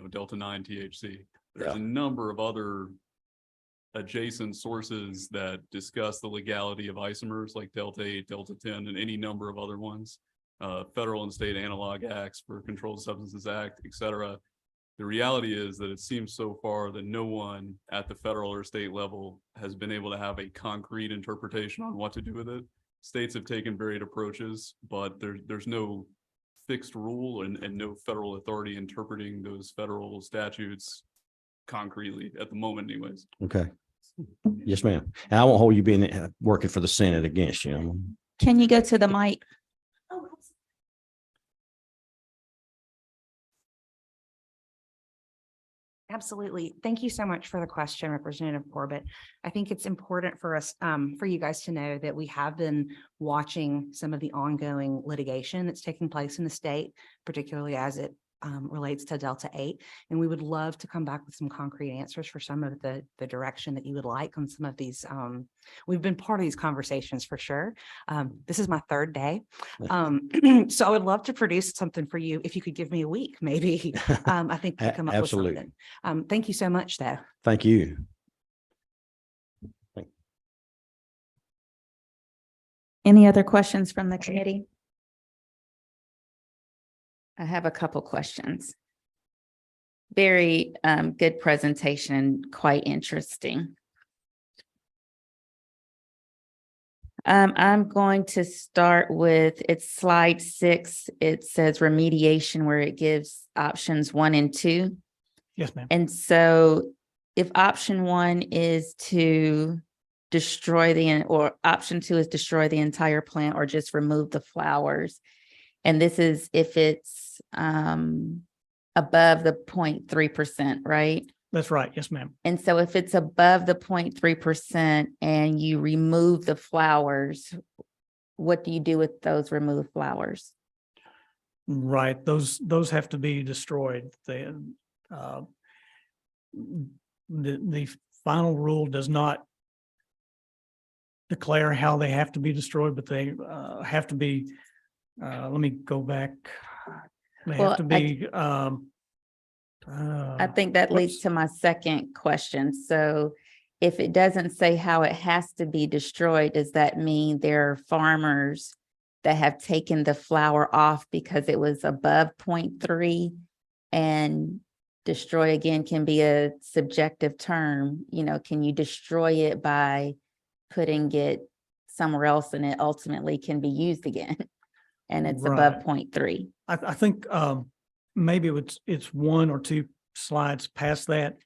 Delta 9 THC. There's a number of other adjacent sources that discuss the legality of isomers like Delta 8, Delta 10, and any number of other ones. Federal and state analog acts for Controlled Substances Act, et cetera. The reality is that it seems so far that no one at the federal or state level has been able to have a concrete interpretation on what to do with it. States have taken varied approaches, but there's no fixed rule and no federal authority interpreting those federal statutes concretely at the moment anyways. Okay. Yes, ma'am. And I won't hold you being working for the Senate against you. Can you go to the mic? Absolutely. Thank you so much for the question, Representative Corbett. I think it's important for us, for you guys to know that we have been watching some of the ongoing litigation that's taking place in the state, particularly as it relates to Delta 8. And we would love to come back with some concrete answers for some of the direction that you would like on some of these. We've been part of these conversations for sure. This is my third day. So I would love to produce something for you. If you could give me a week, maybe. I think we could come up Absolutely. with something. Thank you so much, though. Thank you. Any other questions from the committee? I have a couple questions. Very good presentation, quite interesting. I'm going to start with, it's slide 6. It says remediation where it gives options 1 and 2. Yes, ma'am. And so if option 1 is to destroy or option 2 is destroy the entire plant or just remove the flowers. And this is if it's above the 0.3%, right? That's right. Yes, ma'am. And so if it's above the 0.3% and you remove the flowers, what do you do with those removed flowers? Right. Those have to be destroyed. The final rule does not declare how they have to be destroyed, but they have to be, let me go back. They have to be, I think that leads to my second question. So if it doesn't say how it has to be destroyed, does that mean there are farmers that have taken the flower off because it was above 0.3, and destroy again can be a subjective term? Can you destroy it by putting it somewhere else and it ultimately can be used again and it's above 0.3? I think maybe it's 1 or 2 slides past that.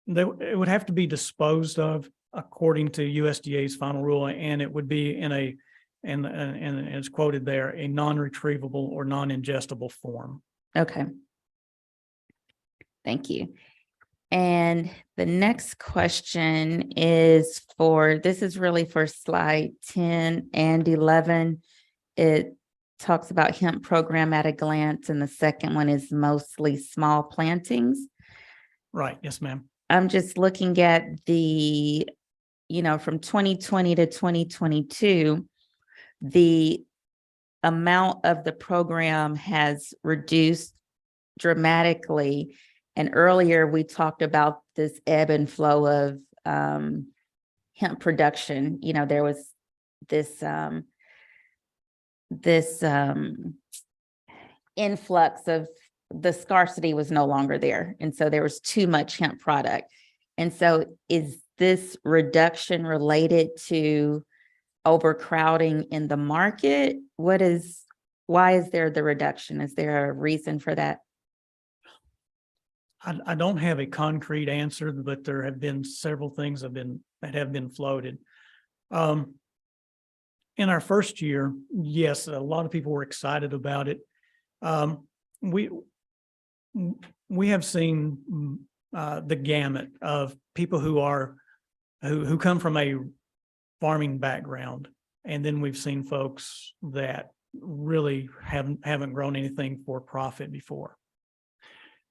It would have to be disposed of according to USDA's final rule, and it would be in a, and it's quoted there, a non-retrievable or non-ingestible form. Okay. Thank you. And the next question is this is really for slide 10 and 11. It talks about hemp program at a glance, and the second one is mostly small plantings. Right. Yes, ma'am. I'm just looking at the, from 2020 to 2022, the amount of the program has reduced dramatically. And earlier we talked about this ebb and flow of hemp production. There was this influx of the scarcity was no longer there. And so there was too much hemp product. And so is this reduction related to overcrowding in the market? Why is there the reduction? Is there a reason for that? I don't have a concrete answer, but there have been several things that have been floated. In our first year, yes, a lot of people were excited about it. We have seen the gamut of people who come from a farming background, And then we've seen folks that really haven't grown anything for profit before.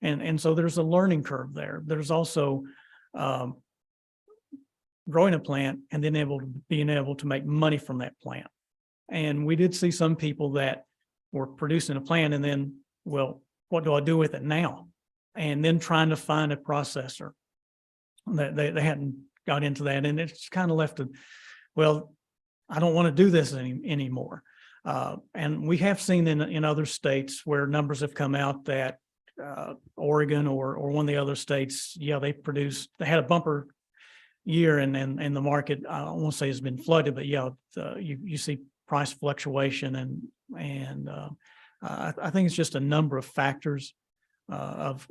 And so there's a learning curve there. There's also growing a plant and then being able to make money from that plant. And we did see some people that were producing a plant and then, well, what do I do with it now? And then trying to find a processor that they hadn't got into that. And it's kind of left well, I don't want to do this anymore. And we have seen in other states where numbers have come out that Oregon or one of the other states, yeah, they had a bumper year and the market, I won't say has been flooded, but yeah, you see price fluctuation and I think it's just a number of factors of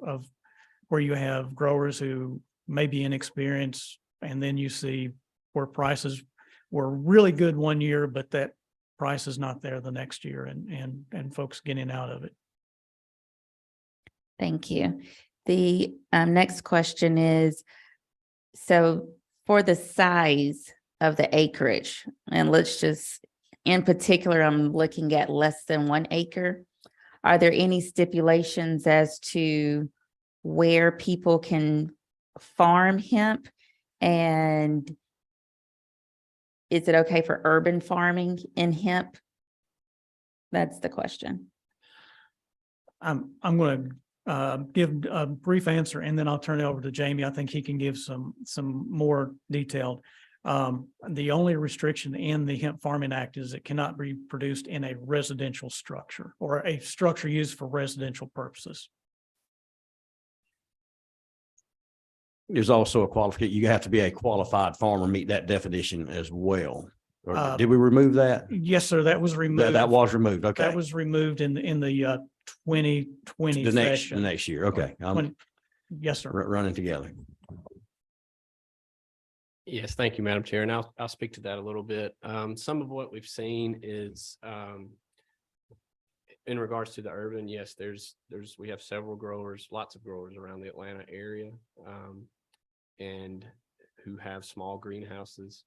where you have growers who may be inexperienced, and then you see where prices were really good one year, but that price is not there the next year, and folks getting out of it. Thank you. The next question is, so for the size of the acreage, and let's just, in particular, I'm looking at less than 1 acre. Are there any stipulations as to where people can farm hemp? And is it okay for urban farming in hemp? That's the question. I'm going to give a brief answer and then I'll turn it over to Jamie. I think he can give some more detailed. The only restriction in the Hemp Farming Act is it cannot be produced in a residential structure or a structure used for residential purposes. There's also a qualification. You have to be a qualified farmer, meet that definition as well. Or did we remove that? Yes, sir. That was removed. That was removed. Okay. That was removed in the 2020 the session. next year. Okay. I'm Yes, sir. running together. Yes, thank you, Madam Chair, and I'll speak to that a little bit. Some of what we've seen is in regards to the urban, yes, we have several growers, lots of growers around the Atlanta area, and who have small greenhouses,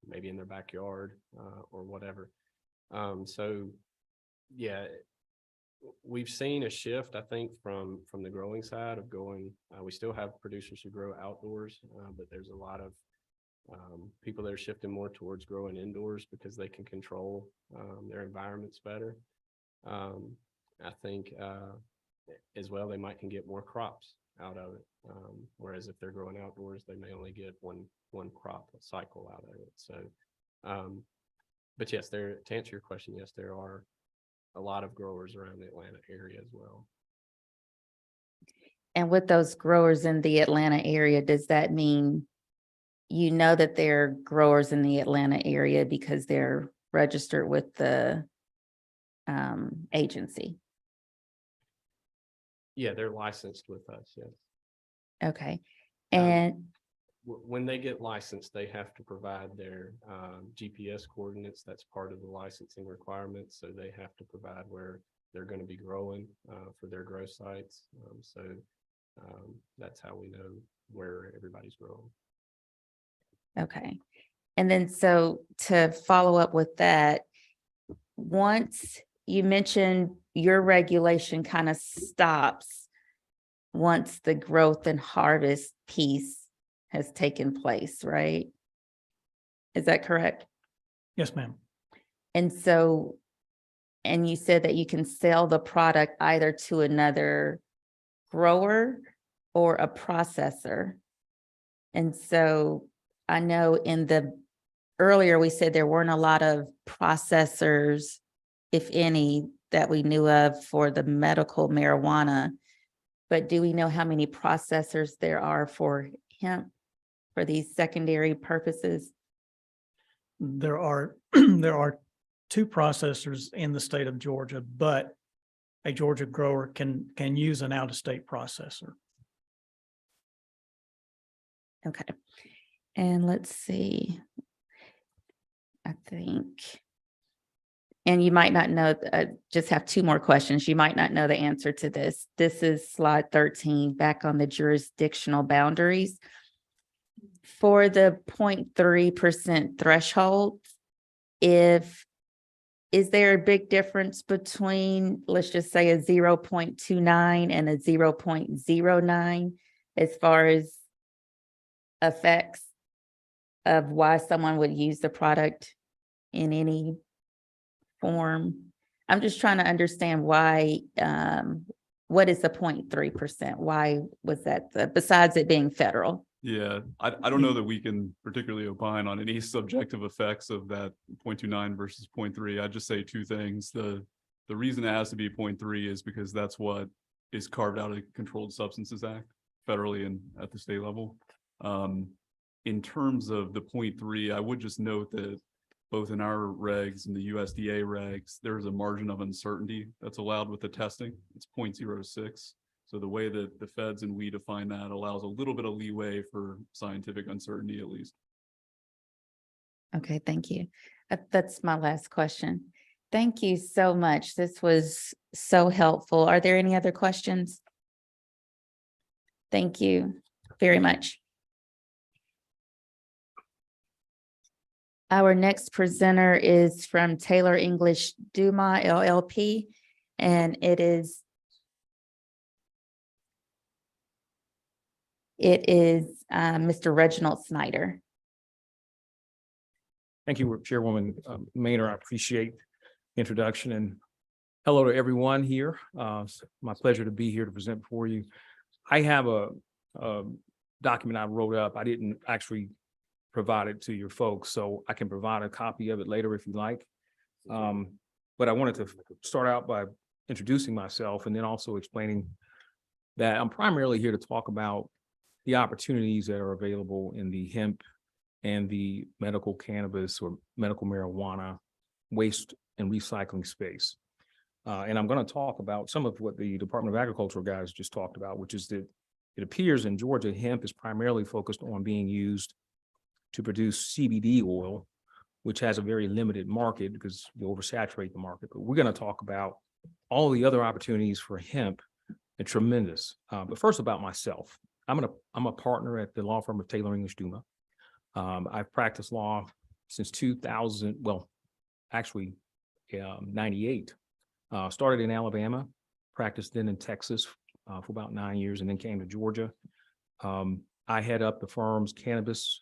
maybe in their backyard or whatever. So yeah, we've seen a shift, I think, from the growing side of going, we still have producers who grow outdoors, but there's a lot of people that are shifting more towards growing indoors because they can control their environments better. I think as well, they can get more crops out of it. Whereas if they're growing outdoors, they may only get one crop cycle out of it. So, but yes, to answer your question, yes, there are a lot of growers around the Atlanta area as well. And with those growers in the Atlanta area, does that mean you know that they're growers in the Atlanta area because they're registered with the agency? Yeah, they're licensed with us, yes. Okay. And when they get licensed, they have to provide their GPS coordinates. That's part of the licensing requirements. So they have to provide where they're going to be growing for their grow sites. So that's how we know where everybody's growing. okay. And then so to follow up with that, once you mentioned your regulation kind of stops once the growth and harvest piece has taken place, right? Is that correct? Yes, ma'am. And so, and you said that you can sell the product either to another grower or a processor. And so I know earlier we said there weren't a lot of processors, if any, that we knew of for the medical marijuana, but do we know how many processors there are for hemp for these secondary purposes? There are 2 processors in the state of Georgia, but a Georgia grower can use an out-of-state processor. Okay. And let's see. I think, and you might not know, just have 2 more questions. You might not know the answer to this. This is slide 13, back on the jurisdictional boundaries. For the 0.3% threshold, is there a big difference between, let's just say, a 0.29 and a 0.09 as far as effects of why someone would use the product in any form? I'm just trying to understand why, what is the 0.3%? Why was that, besides it being federal? Yeah, I don't know that we can particularly opine on any subjective effects of that 0.29 versus 0.3. I'd just say two things. The reason it has to be 0.3 is because that's what is carved out of the Controlled Substances Act federally and at the state level. In terms of the 0.3, I would just note that both in our regs and the USDA regs, there's a margin of uncertainty that's allowed with the testing. It's 0.06. So the way that the feds and we define that allows a little bit of leeway for scientific uncertainty, at least. Okay, thank you. That's my last question. Thank you so much. This was so helpful. Are there any other questions? Thank you very much. Our next presenter is from Taylor English Duma LLP, and it is Mr. Reginald Snyder. Thank you, Chairwoman Maynor. I appreciate the introduction, and hello to everyone here. It's my pleasure to be here to present before you. I have a document I wrote up. I didn't actually provide it to your folks, so I can provide a copy of it later if you like. But I wanted to start out by introducing myself and then also explaining that I'm primarily here to talk about the opportunities that are available in the hemp and the medical cannabis or medical marijuana waste and recycling space. And I'm going to talk about some of what the Department of Agriculture guys just talked about, which is that it appears in Georgia, hemp is primarily focused on being used to produce CBD oil, which has a very limited market because you oversaturate the market. But we're going to talk about all the other opportunities for hemp and tremendous. But first about myself. I'm a partner at the law firm of Taylor English Duma. I've practiced law since 2000, well, actually 98. Started in Alabama, practiced then in Texas for about 9 years, and then came to Georgia. I head up the firm's cannabis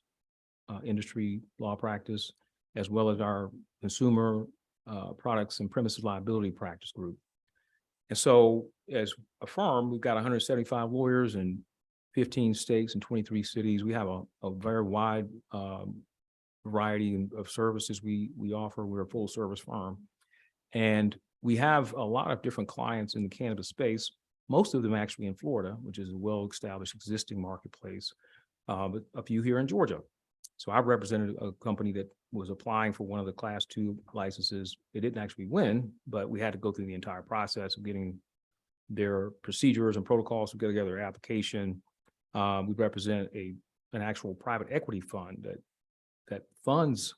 industry law practice, as well as our consumer products and premises liability practice group. And so as a firm, we've got 175 lawyers in 15 states and 23 cities. We have a very wide variety of services we offer. We're a full service firm. And we have a lot of different clients in the cannabis space, most of them actually in Florida, which is a well-established existing marketplace, but a few here in Georgia. So I represented a company that was applying for one of the Class 2 licenses. They didn't actually win, but we had to go through the entire process of getting their procedures and protocols to get together their application. We represent an actual private equity fund that funds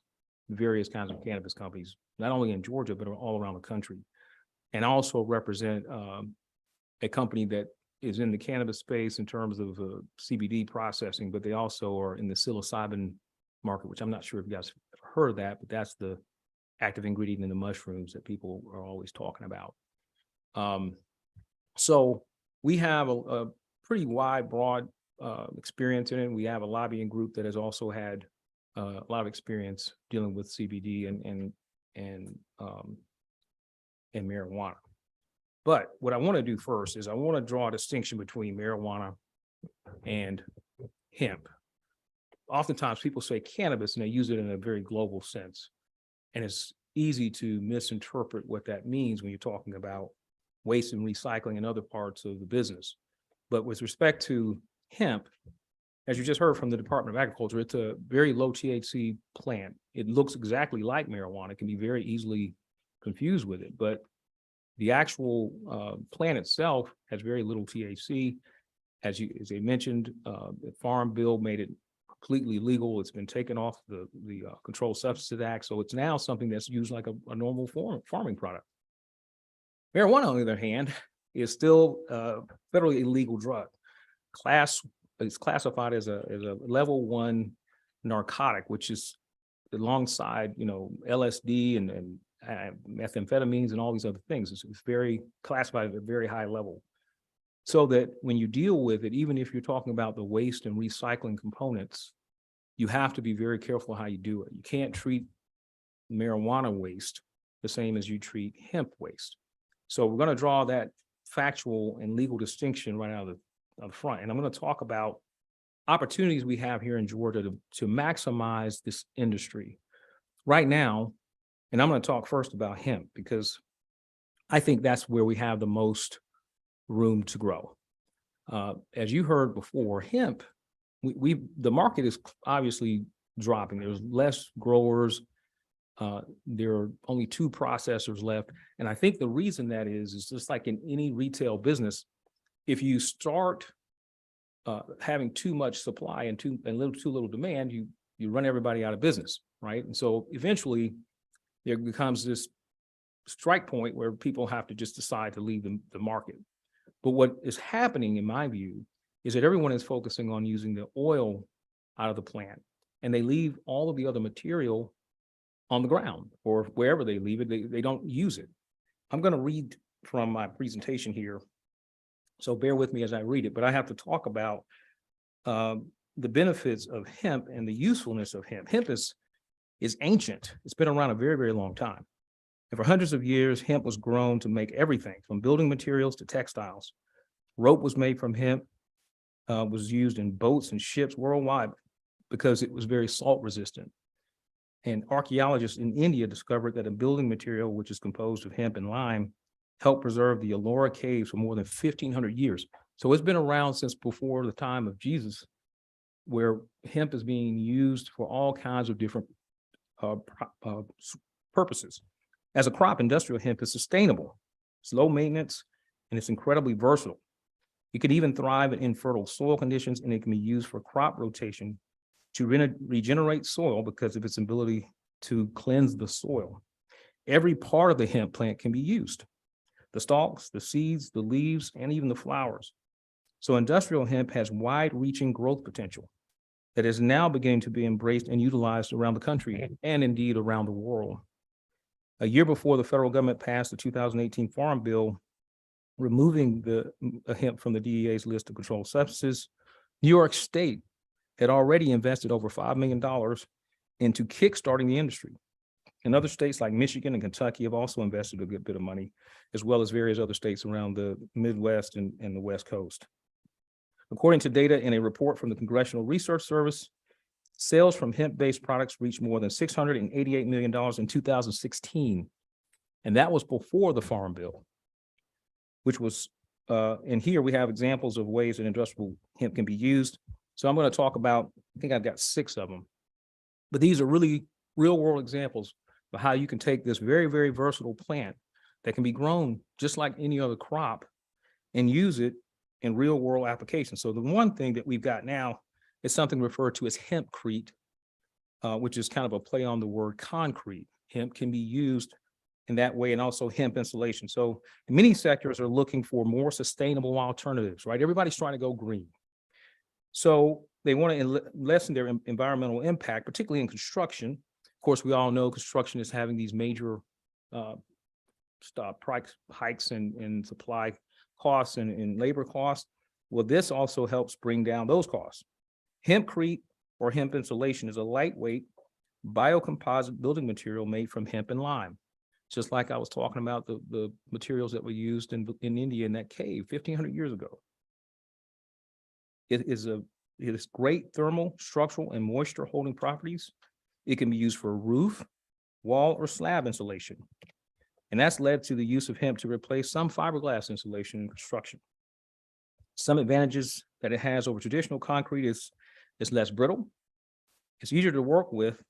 various kinds of cannabis companies, not only in Georgia, but all around the country. And I also represent a company that is in the cannabis space in terms of CBD processing, but they also are in the psilocybin market, which I'm not sure if you guys have heard of that, but that's the active ingredient in the mushrooms that people are always talking about. So we have a pretty wide, broad experience in it. We have a lobbying group that has also had a lot of experience dealing with CBD and marijuana. But what I want to do first is I want to draw a distinction between marijuana and hemp. Oftentimes people say cannabis and they use it in a very global sense. And it's easy to misinterpret what that means when you're talking about waste and recycling and other parts of the business. But with respect to hemp, as you just heard from the Department of Agriculture, it's a very low THC plant. It looks exactly like marijuana. It can be very easily confused with it, but the actual plant itself has very little THC. As they mentioned, the Farm Bill made it completely legal. It's been taken off the Controlled Substances Act, so it's now something that's used like a normal farming product. Marijuana, on the other hand, is still a federally illegal drug. It's classified as a level 1 narcotic, which is alongside, LSD and methamphetamines and all these other things. It's very classified at a very high level. So that when you deal with it, even if you're talking about the waste and recycling components, you have to be very careful how you do it. You can't treat marijuana waste the same as you treat hemp waste. So we're going to draw that factual and legal distinction right out of the front. And I'm going to talk about opportunities we have here in Georgia to maximize this industry right now. And I'm going to talk first about hemp because I think that's where we have the most room to grow. As you heard before, hemp, the market is obviously dropping. There's less growers. There are only 2 processors left. And I think the reason that is just like in any retail business, if you start having too much supply and too little demand, you run everybody out of business, right? And so eventually there becomes this strike point where people have to just decide to leave the market. But what is happening, in my view, is that everyone is focusing on using the oil out of the plant, and they leave all of the other material on the ground or wherever they leave it, they don't use it. I'm going to read from my presentation here, so bear with me as I read it, but I have to talk about the benefits of hemp and the usefulness of hemp. Hemp is ancient. It's been around a very, very long time. And for hundreds of years, hemp was grown to make everything from building materials to textiles. Rope was made from hemp, was used in boats and ships worldwide because it was very salt resistant. And archaeologists in India discovered that a building material, which is composed of hemp and lime, helped preserve the Ellora caves for more than 1,500 years. So it's been around since before the time of Jesus, where hemp is being used for all kinds of different purposes. As a crop, industrial hemp is sustainable. It's low maintenance, and it's incredibly versatile. It can even thrive in infertile soil conditions, and it can be used for crop rotation to regenerate soil because of its ability to cleanse the soil. Every part of the hemp plant can be used: the stalks, the seeds, the leaves, and even the flowers. So industrial hemp has wide-reaching growth potential that is now beginning to be embraced and utilized around the country and indeed around the world. A year before the federal government passed the 2018 Farm Bill, removing the hemp from the DEA's list of controlled substances, New York State had already invested over $5 million into kickstarting the industry. And other states like Michigan and Kentucky have also invested a good bit of money, as well as various other states around the Midwest and the West Coast. According to data in a report from the Congressional Research Service, sales from hemp-based products reached more than $688 million in 2016. And that was before the Farm Bill, which was, and here we have examples of ways that industrial hemp can be used. So I'm going to talk about, I think I've got 6 of them, but these are really real world examples of how you can take this very, very versatile plant that can be grown just like any other crop and use it in real world applications. So the one thing that we've got now is something referred to as hempcrete, which is kind of a play on the word concrete. Hemp can be used in that way, and also hemp insulation. So many sectors are looking for more sustainable alternatives, right? Everybody's trying to go green. So they want to lessen their environmental impact, particularly in construction. Of course, we all know construction is having these major price hikes in supply costs and labor costs. Well, this also helps bring down those costs. Hempcrete or hemp insulation is a lightweight biocomposite building material made from hemp and lime. Just like I was talking about the materials that were used in India in that cave 1,500 years ago. It has great thermal, structural, and moisture holding properties. It can be used for roof, wall, or slab insulation. And that's led to the use of hemp to replace some fiberglass insulation in construction. Some advantages that it has over traditional concrete is it's less brittle, it's easier to work with,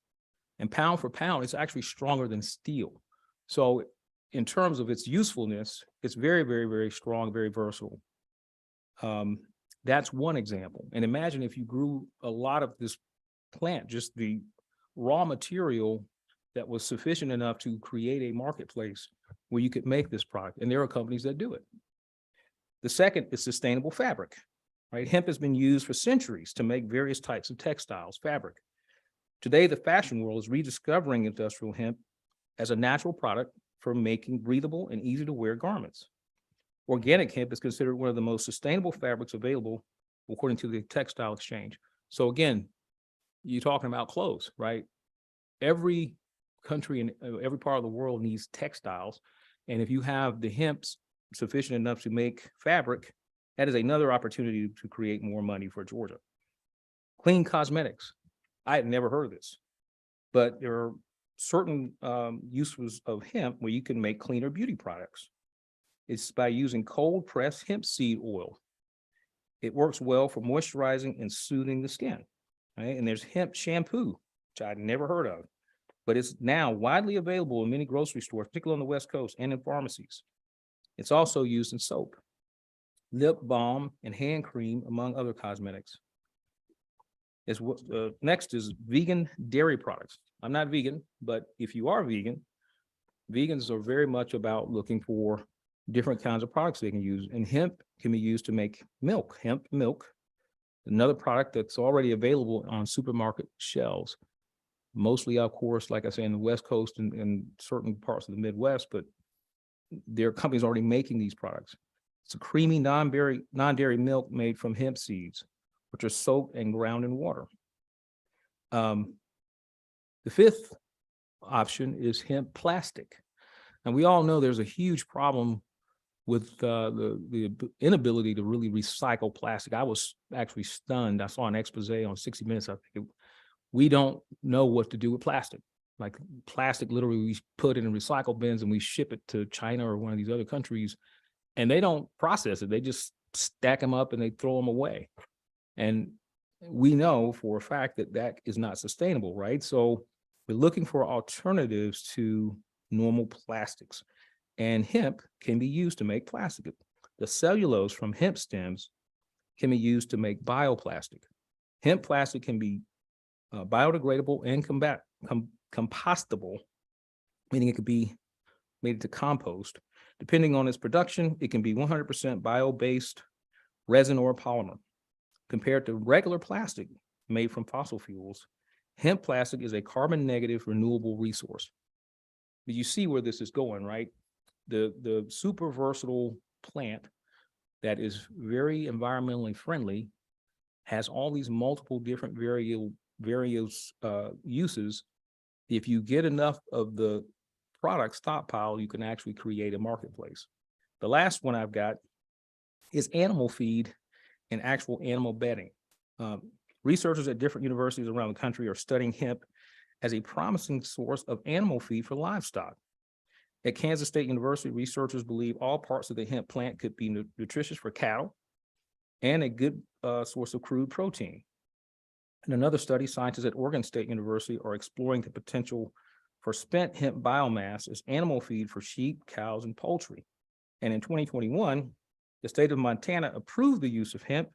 and pound for pound, it's actually stronger than steel. So in terms of its usefulness, it's very, very, very strong, very versatile. That's one example. And imagine if you grew a lot of this plant, just the raw material that was sufficient enough to create a marketplace where you could make this product. And there are companies that do it. The second is sustainable fabric, right? Hemp has been used for centuries to make various types of textiles, fabric. Today, the fashion world is rediscovering industrial hemp as a natural product for making breathable and easy to wear garments. Organic hemp is considered one of the most sustainable fabrics available, according to the Textile Exchange. So again, you're talking about clothes, right? Every country in every part of the world needs textiles. And if you have the hemps sufficient enough to make fabric, that is another opportunity to create more money for Georgia. Clean cosmetics. I had never heard of this, but there are certain uses of hemp where you can make cleaner beauty products. It's by using cold pressed hemp seed oil. It works well for moisturizing and soothing the skin, right? And there's hemp shampoo, which I'd never heard of, but it's now widely available in many grocery stores, particularly on the West Coast and in pharmacies. It's also used in soap, lip balm, and hand cream, among other cosmetics. Next is vegan dairy products. I'm not vegan, but if you are vegan, vegans are very much about looking for different kinds of products they can use. And hemp can be used to make milk, hemp milk, another product that's already available on supermarket shelves. Mostly, of course, like I say, in the West Coast and certain parts of the Midwest, but there are companies already making these products. It's a creamy non-dairy milk made from hemp seeds, which are soaked and ground in water. The fifth option is hemp plastic. And we all know there's a huge problem with the inability to really recycle plastic. I was actually stunned. I saw an expose on 60 Minutes. I think we don't know what to do with plastic. Like plastic, literally, we put it in recycle bins and we ship it to China or one of these other countries, and they don't process it. They just stack them up and they throw them away. And we know for a fact that that is not sustainable, right? So we're looking for alternatives to normal plastics. And hemp can be used to make plastic. The cellulose from hemp stems can be used to make bioplastic. Hemp plastic can be biodegradable and compostable, meaning it could be made into compost. Depending on its production, it can be 100% bio-based resin or polymer. Compared to regular plastic made from fossil fuels, hemp plastic is a carbon negative renewable resource. But you see where this is going, right? The super versatile plant that is very environmentally friendly has all these multiple different various uses. If you get enough of the product stockpile, you can actually create a marketplace. The last one I've got is animal feed and actual animal bedding. Researchers at different universities around the country are studying hemp as a promising source of animal feed for livestock. At Kansas State University, researchers believe all parts of the hemp plant could be nutritious for cattle and a good source of crude protein. In another study, scientists at Oregon State University are exploring the potential for spent hemp biomass as animal feed for sheep, cows, and poultry. And in 2021, the state of Montana approved the use of hemp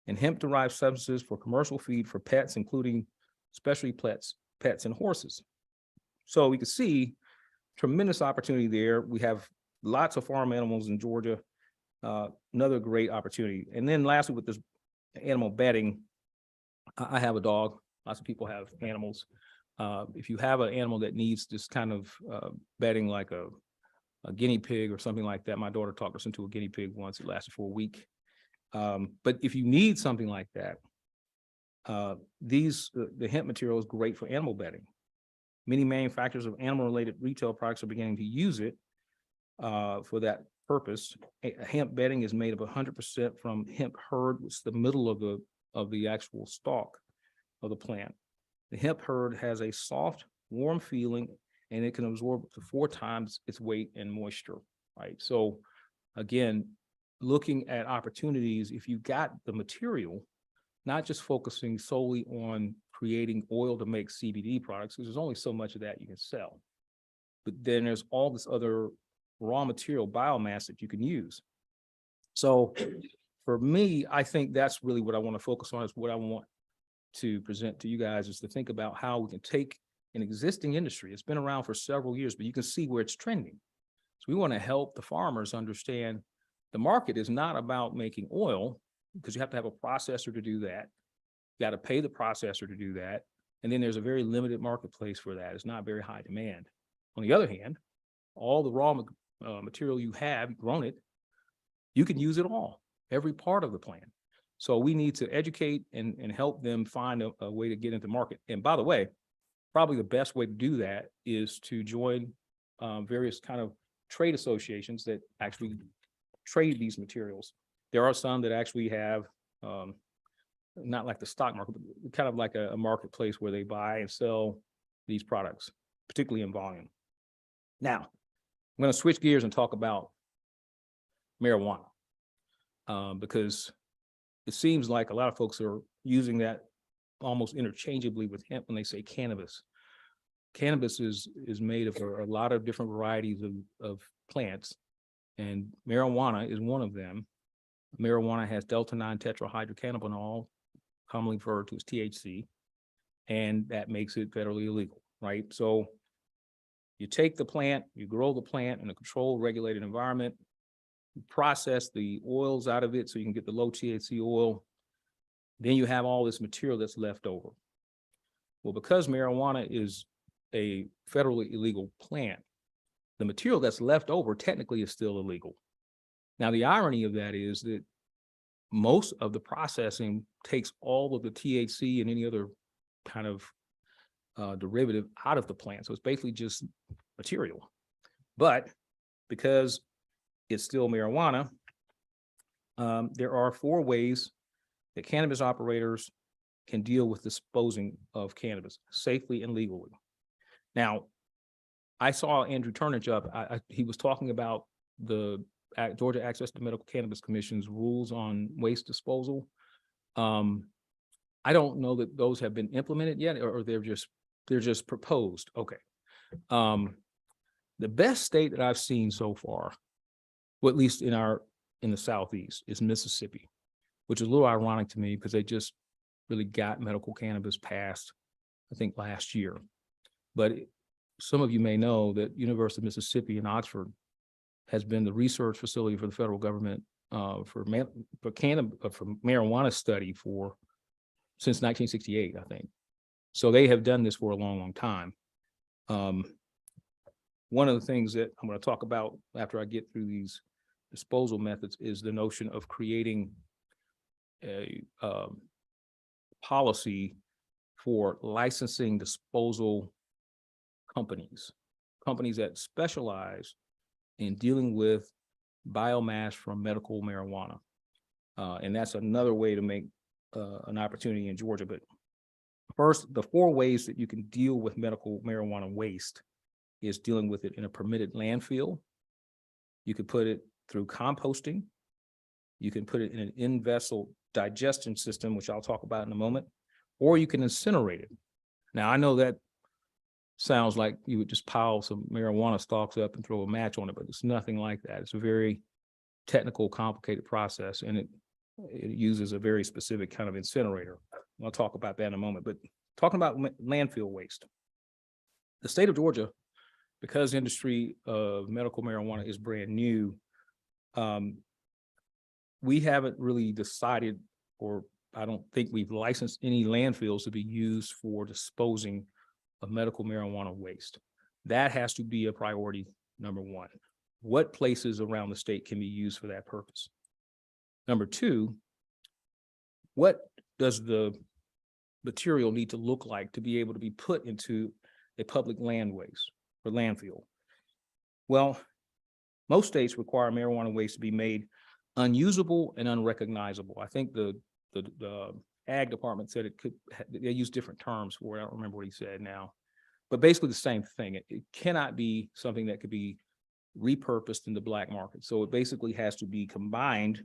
and hemp-derived substances for commercial feed for pets, including especially pets and horses. So we can see tremendous opportunity there. We have lots of farm animals in Georgia, another great opportunity. And then lastly, with this animal bedding, I have a dog. Lots of people have animals. If you have an animal that needs this kind of bedding, like a guinea pig or something like that, my daughter talked us into a guinea pig once. It lasted for a week. But if you need something like that, the hemp material is great for animal bedding. Many manufacturers of animal-related retail products are beginning to use it for that purpose. Hemp bedding is made of 100% from hemp hurd, which is the middle of the actual stalk of the plant. The hemp hurd has a soft, warm feeling, and it can absorb up to 4 times its weight in moisture, right? So again, looking at opportunities, if you got the material, not just focusing solely on creating oil to make CBD products, because there's only so much of that you can sell. But then there's all this other raw material biomass that you can use. So for me, I think that's really what I want to focus on, is what I want to present to you guys, is to think about how we can take an existing industry. It's been around for several years, but you can see where it's trending. So we want to help the farmers understand the market is not about making oil, because you have to have a processor to do that. You got to pay the processor to do that. And then there's a very limited marketplace for that. It's not very high demand. On the other hand, all the raw material you have, grown it, you can use it all, every part of the plant. So we need to educate and help them find a way to get into market. And by the way, probably the best way to do that is to join various kind of trade associations that actually trade these materials. There are some that actually have not like the stock market, but kind of like a marketplace where they buy and sell these products, particularly in volume. Now, I'm going to switch gears and talk about marijuana because it seems like a lot of folks are using that almost interchangeably with hemp when they say cannabis. Cannabis is made of a lot of different varieties of plants, and marijuana is one of them. Marijuana has delta-9 tetrahydrocannabinol, commonly referred to as THC, and that makes it federally illegal, right? So you take the plant, you grow the plant in a controlled, regulated environment, you process the oils out of it so you can get the low THC oil. Then you have all this material that's left over. Well, because marijuana is a federally illegal plant, the material that's left over technically is still illegal. Now, the irony of that is that most of the processing takes all of the THC and any other kind of derivative out of the plant. So it's basically just material. But because it's still marijuana, there are 4 ways that cannabis operators can deal with disposing of cannabis safely and legally. Now, I saw Andrew Turnage up. He was talking about the Georgia Access to Medical Cannabis Commission's rules on waste disposal. I don't know that those have been implemented yet, or they're just proposed. Okay. The best state that I've seen so far, well, at least in the Southeast, is Mississippi, which is a little ironic to me because they just really got medical cannabis passed, I think, last year. But some of you may know that University of Mississippi in Oxford has been the research facility for the federal government for marijuana study since 1968, I think. So they have done this for a long, long time. One of the things that I'm going to talk about after I get through these disposal methods is the notion of creating a policy for licensing disposal companies that specialize in dealing with biomass from medical marijuana. And that's another way to make an opportunity in Georgia. But first, the 4 ways that you can deal with medical marijuana waste is dealing with it in a permitted landfill. You could put it through composting. You can put it in an in-vessel digestion system, which I'll talk about in a moment, or you can incinerate it. Now, I know that sounds like you would just pile some marijuana stalks up and throw a match on it, but it's nothing like that. It's a very technical, complicated process, and it uses a very specific kind of incinerator. I'll talk about that in a moment, but talking about landfill waste. The state of Georgia, because industry of medical marijuana is brand new, we haven't really decided, or I don't think we've licensed any landfills to be used for disposing of medical marijuana waste. That has to be a priority, number 1. What places around the state can be used for that purpose? Number 2, what does the material need to look like to be able to be put into a public land waste or landfill? Well, most states require marijuana waste to be made unusable and unrecognizable. I think the ag department said they use different terms for it. I don't remember what he said now, but basically the same thing. It cannot be something that could be repurposed in the black market. So it basically has to be combined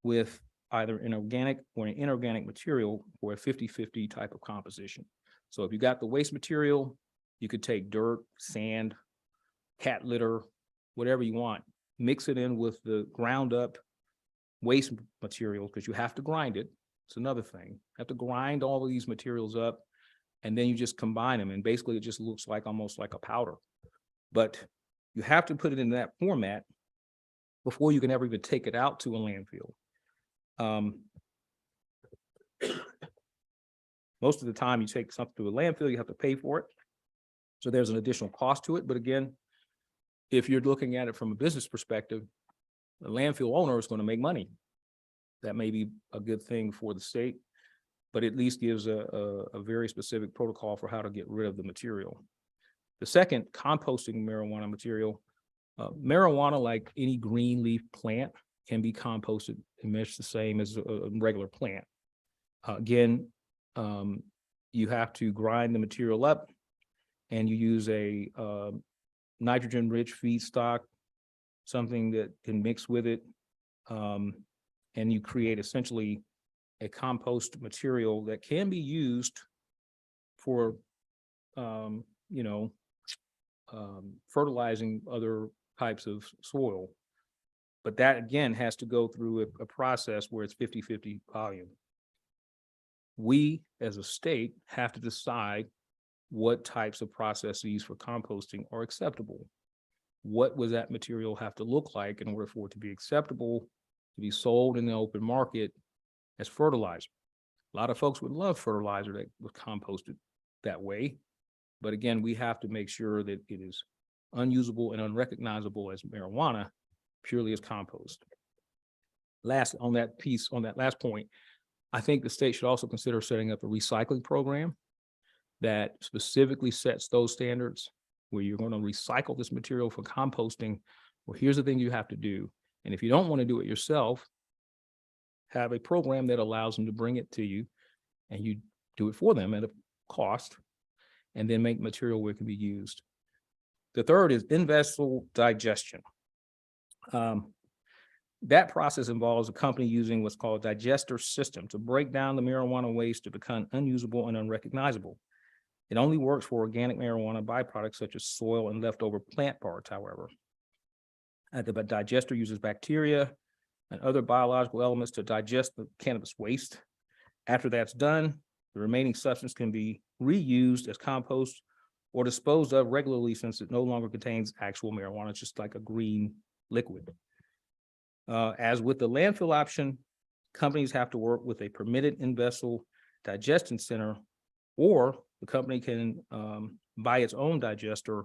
with either an organic or an inorganic material for a 50-50 type of composition. So if you got the waste material, you could take dirt, sand, cat litter, whatever you want, mix it in with the ground up waste materials, because you have to grind it. It's another thing. You have to grind all of these materials up, and then you just combine them. And basically it just looks like almost like a powder. But you have to put it in that format before you can ever even take it out to a landfill. Most of the time you take something to a landfill, you have to pay for it. So there's an additional cost to it. But again, if you're looking at it from a business perspective, the landfill owner is going to make money. That may be a good thing for the state, but at least gives a very specific protocol for how to get rid of the material. The second, composting marijuana material. Marijuana, like any green leaf plant, can be composted and much the same as a regular plant. Again, you have to grind the material up and you use a nitrogen-rich feedstock, something that can mix with it. And you create essentially a compost material that can be used for, fertilizing other types of soil. But that again has to go through a process where it's 50-50 volume. We as a state have to decide what types of processes for composting are acceptable. What does that material have to look like in order for it to be acceptable to be sold in the open market as fertilizer? A lot of folks would love fertilizer that was composted that way. But again, we have to make sure that it is unusable and unrecognizable as marijuana, purely as compost. Last on that piece, on that last point, I think the state should also consider setting up a recycling program that specifically sets those standards where you're going to recycle this material for composting. Well, here's the thing you have to do. And if you don't want to do it yourself, have a program that allows them to bring it to you and you do it for them at a cost, and then make material where it can be used. The third is in-vessel digestion. That process involves a company using what's called a digester system to break down the marijuana waste to become unusable and unrecognizable. It only works for organic marijuana byproducts such as soil and leftover plant parts, however. The digester uses bacteria and other biological elements to digest the cannabis waste. After that's done, the remaining substance can be reused as compost or disposed of regularly since it no longer contains actual marijuana. It's just like a green liquid. As with the landfill option, companies have to work with a permitted in-vessel digestion center, or the company can buy its own digester,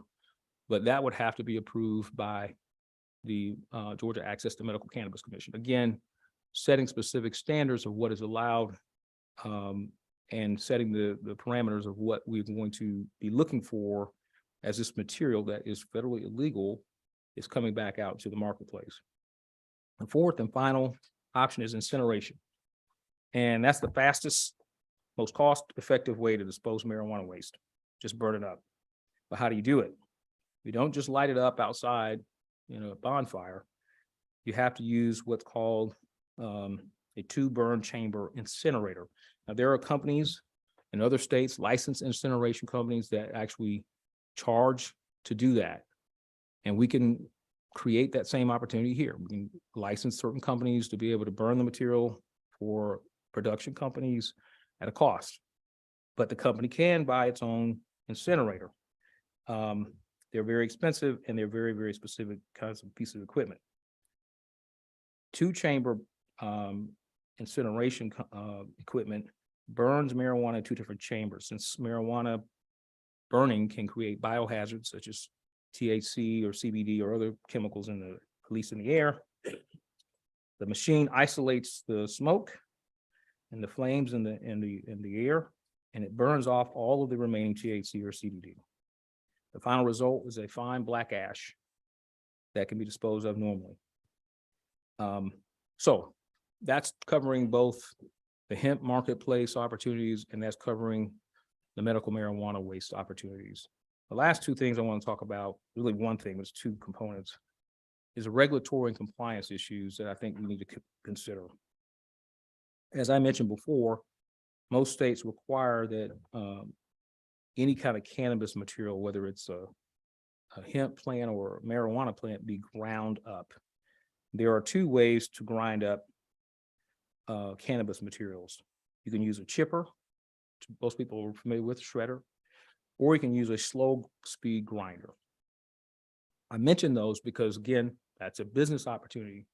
but that would have to be approved by the Georgia Access to Medical Cannabis Commission. Again, setting specific standards of what is allowed and setting the parameters of what we're going to be looking for as this material that is federally illegal is coming back out to the marketplace. The fourth and final option is incineration. And that's the fastest, most cost-effective way to dispose of marijuana waste. Just burn it up. But how do you do it? You don't just light it up outside, a bonfire. You have to use what's called a two-burn chamber incinerator. Now, there are companies in other states, licensed incineration companies that actually charge to do that. And we can create that same opportunity here. We can license certain companies to be able to burn the material for production companies at a cost. But the company can buy its own incinerator. They're very expensive and they're very, very specific kinds of pieces of equipment. Two-chamber incineration equipment burns marijuana in two different chambers. Since marijuana burning can create biohazards such as THC or CBD or other chemicals released in the air, the machine isolates the smoke and the flames in the air, and it burns off all of the remaining THC or CBD. The final result is a fine black ash that can be disposed of normally. So that's covering both the hemp marketplace opportunities, and that's covering the medical marijuana waste opportunities. The last two things I want to talk about, really one thing, there's two components, is the regulatory and compliance issues that I think we need to consider. As I mentioned before, most states require that any kind of cannabis material, whether it's a hemp plant or a marijuana plant, be ground up. There are two ways to grind up cannabis materials. You can use a chipper, which most people are familiar with, shredder, or you can use a slow speed grinder. I mention those because, again, that's a business opportunity.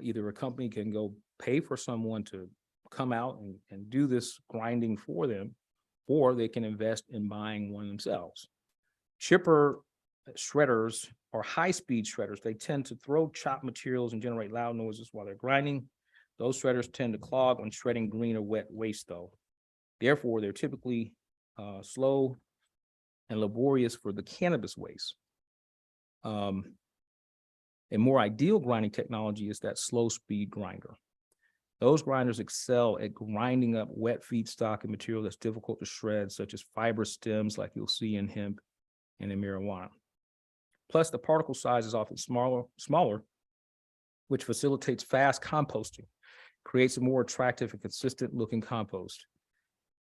Either a company can go pay for someone to come out and do this grinding for them, or they can invest in buying one themselves. Chipper shredders or high-speed shredders, they tend to throw chopped materials and generate loud noises while they're grinding. Those shredders tend to clog when shredding green or wet waste though. Therefore, they're typically slow and laborious for the cannabis waste. A more ideal grinding technology is that slow speed grinder. Those grinders excel at grinding up wet feedstock and material that's difficult to shred, such as fibrous stems like you'll see in hemp and in marijuana. Plus, the particle size is often smaller, which facilitates fast composting, creates a more attractive and consistent looking compost.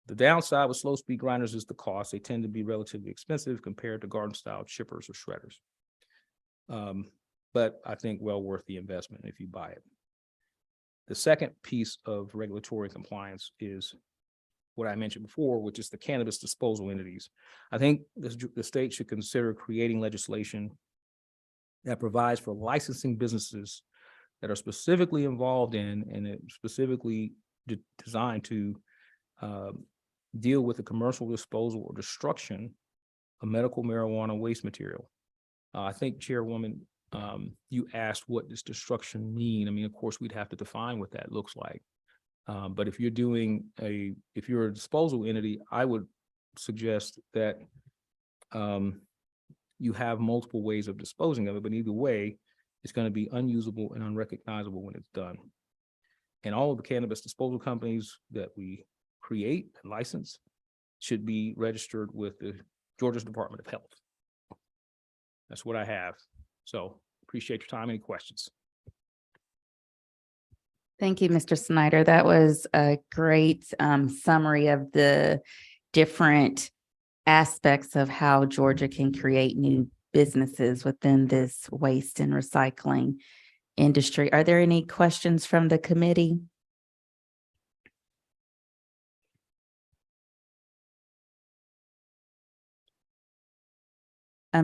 The downside with slow speed grinders is the cost. They tend to be relatively expensive compared to garden style chippers or shredders. But I think well worth the investment if you buy it. The second piece of regulatory compliance is what I mentioned before, which is the cannabis disposal entities. I think the state should consider creating legislation that provides for licensing businesses that are specifically involved in and specifically designed to deal with the commercial disposal or destruction of medical marijuana waste material. I think, Chairwoman, you asked what does destruction mean? I mean, of course, we'd have to define what that looks like. But if you're a disposal entity, I would suggest that you have multiple ways of disposing of it, but either way, it's going to be unusable and unrecognizable when it's done. And all of the cannabis disposal companies that we create and license should be registered with the Georgia Department of Health. That's what I have. So appreciate your time. Any questions? Thank you, Mr. Snyder. That was a great summary of the different aspects of how Georgia can create new businesses within this waste and recycling industry. Are there any questions from the committee?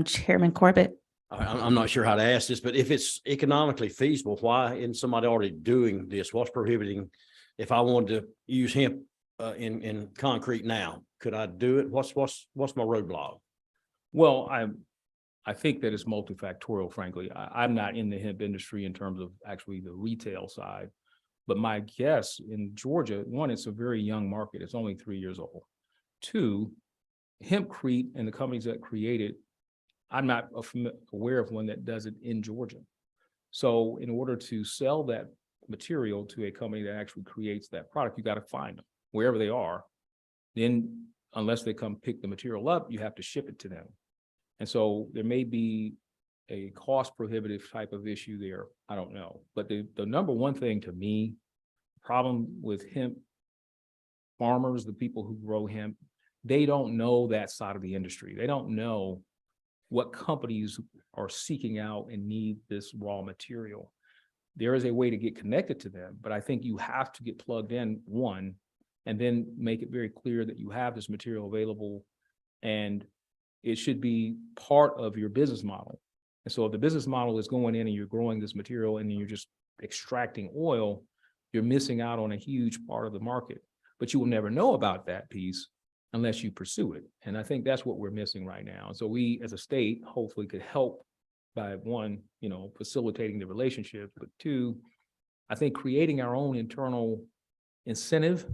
Chairman Corbett. I'm not sure how to ask this, but if it's economically feasible, why isn't somebody already doing this? What's prohibiting? If I wanted to use hemp in concrete now, could I do it? What's my roadblock? Well, I think that it's multifactorial, frankly. I'm not in the hemp industry in terms of actually the retail side, but my guess in Georgia, one, it's a very young market. It's only 3 years old. Two, hempcrete and the companies that create it, I'm not aware of one that does it in Georgia. So in order to sell that material to a company that actually creates that product, you got to find them wherever they are. Then unless they come pick the material up, you have to ship it to them. And so there may be a cost prohibitive type of issue there. I don't know. But the number one thing to me, problem with hemp farmers, the people who grow hemp, they don't know that side of the industry. They don't know what companies are seeking out and need this raw material. There is a way to get connected to them, but I think you have to get plugged in, one, and then make it very clear that you have this material available and it should be part of your business model. And so if the business model is going in and you're growing this material and you're just extracting oil, you're missing out on a huge part of the market, but you will never know about that piece unless you pursue it. And I think that's what we're missing right now. So we, as a state, hopefully could help by one, facilitating the relationship, but two, I think creating our own internal incentive,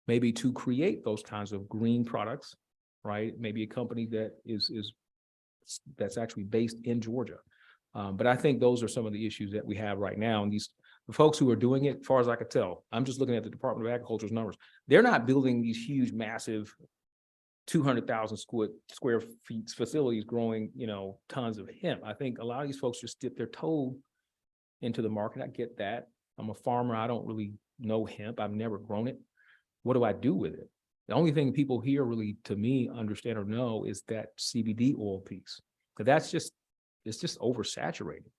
maybe to create those kinds of green products, right? Maybe a company that that's actually based in Georgia. But I think those are some of the issues that we have right now. And the folks who are doing it, as far as I could tell, I'm just looking at the Department of Agriculture's numbers. They're not building these huge, massive 200,000 square feet facilities growing, tons of hemp. I think a lot of these folks just dip their toe into the market. I get that. I'm a farmer. I don't really know hemp. I've never grown it. What do I do with it? The only thing people here really, to me, understand or know is that CBD oil piece. But it's just oversaturated.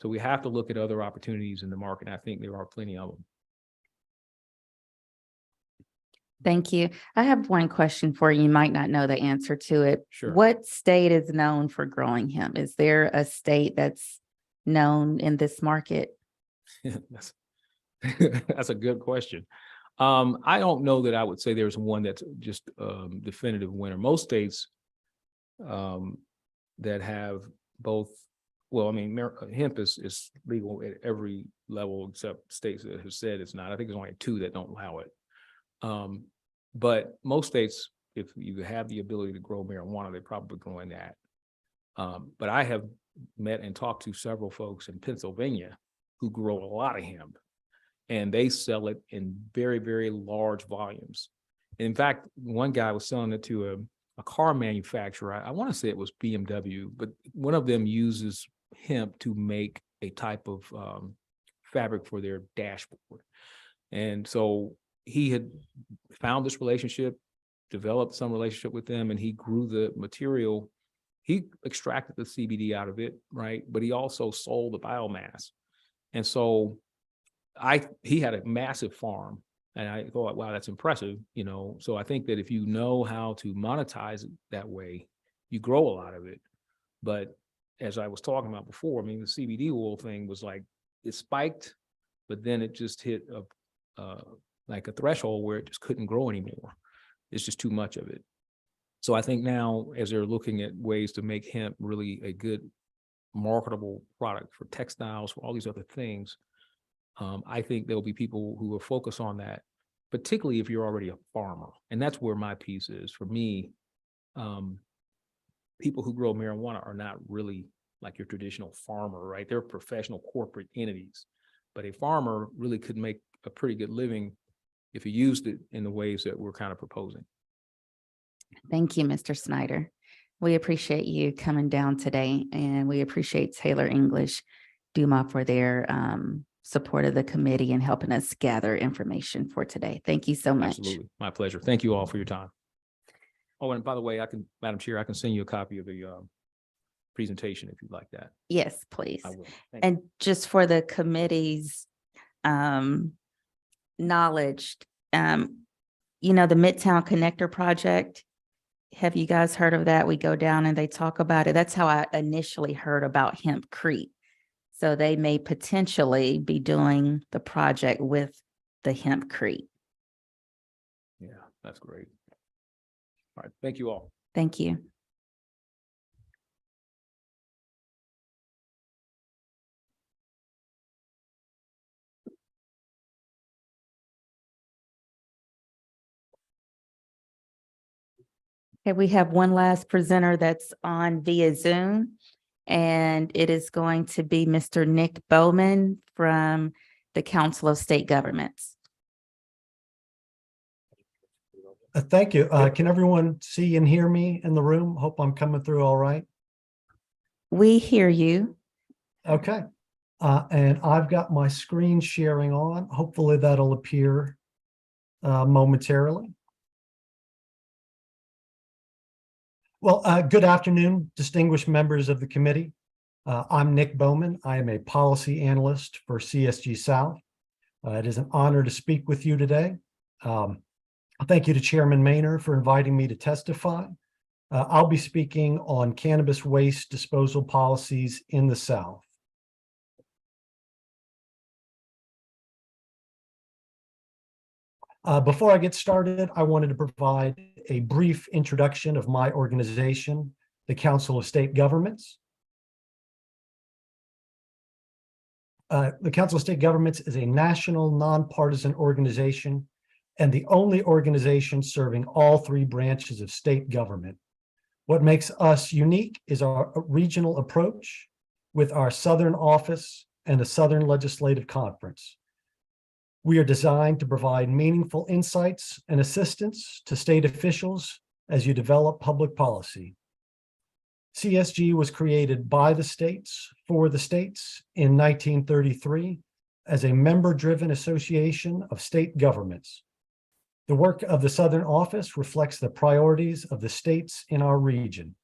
So we have to look at other opportunities in the market. And I think there are plenty of them. Thank you. I have one question for you. You might not know the answer to it. Sure. What state is known for growing hemp? Is there a state that's known in this market? That's a good question. I don't know that I would say there's one that's just definitive winner. Most states that have both, well, I mean, hemp is legal at every level except states that have said it's not. I think there's only 2 that don't allow it. But most states, if you have the ability to grow marijuana, they're probably growing that. But I have met and talked to several folks in Pennsylvania who grow a lot of hemp, and they sell it in very, very large volumes. In fact, one guy was selling it to a car manufacturer. I want to say it was BMW, but one of them uses hemp to make a type of fabric for their dashboard. And so he had found this relationship, developed some relationship with them, and he grew the material. He extracted the CBD out of it, right? But he also sold the biomass. And so he had a massive farm, and I thought, wow, that's impressive, you know? So I think that if you know how to monetize it that way, you grow a lot of it. But as I was talking about before, I mean, the CBD oil thing was like, it spiked, but then it just hit like a threshold where it just couldn't grow anymore. It's just too much of it. So I think now, as they're looking at ways to make hemp really a good marketable product for textiles, for all these other things, I think there'll be people who will focus on that, particularly if you're already a farmer. And that's where my piece is. For me, people who grow marijuana are not really like your traditional farmer, right? They're professional corporate entities. But a farmer really could make a pretty good living if he used it in the ways that we're kind of proposing. Thank you, Mr. Snyder. We appreciate you coming down today, and we appreciate Taylor English Duma for their support of the committee and helping us gather information for today. Thank you so much. Absolutely. My pleasure. Thank you all for your time. Oh, and by the way, Madam Chair, I can send you a copy of the presentation if you'd like that. Yes, please. I will. Thank you. And just for the committee's knowledge, you know, the Midtown Connector Project, have you guys heard of that? We go down and they talk about it. That's how I initially heard about Hempcrete. So they may potentially be doing the project with the Hempcrete. Yeah, that's great. All right. Thank you all. Thank you. Okay, we have one last presenter that's on via Zoom, and it is going to be Mr. Nick Bowman from the Council of State Governments. Thank you. Can everyone see and hear me in the room? Hope I'm coming through all right. We hear you. Okay. And I've got my screen sharing on. Hopefully that'll appear momentarily. Well, good afternoon, distinguished members of the committee. I'm Nick Bowman. I am a policy analyst for CSG South. It is an honor to speak with you today. Thank you to Chairman Maynor for inviting me to testify. I'll be speaking on cannabis waste disposal policies in the South. Before I get started, I wanted to provide a brief introduction of my organization, the Council of State Governments. The Council of State Governments is a national nonpartisan organization and the only organization serving all 3 branches of state government. What makes us unique is our regional approach with our Southern office and the Southern Legislative Conference. We are designed to provide meaningful insights and assistance to state officials as you develop public policy. CSG was created by the states for the states in 1933 as a member-driven association of state governments. The work of the Southern Office reflects the priorities of the states in our region.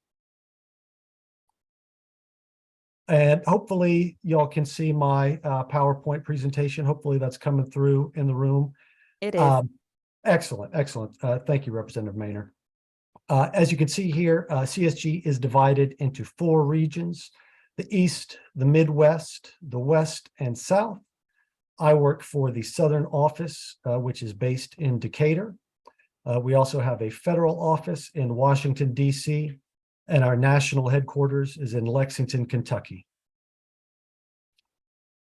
And hopefully y'all can see my PowerPoint presentation. Hopefully that's coming through in the room. It is. Excellent, excellent. Thank you, Representative Maynor. As you can see here, CSG is divided into 4 regions: the East, the Midwest, the West, and South. I work for the Southern Office, which is based in Decatur. We also have a federal office in Washington, D.C., and our national headquarters is in Lexington, Kentucky.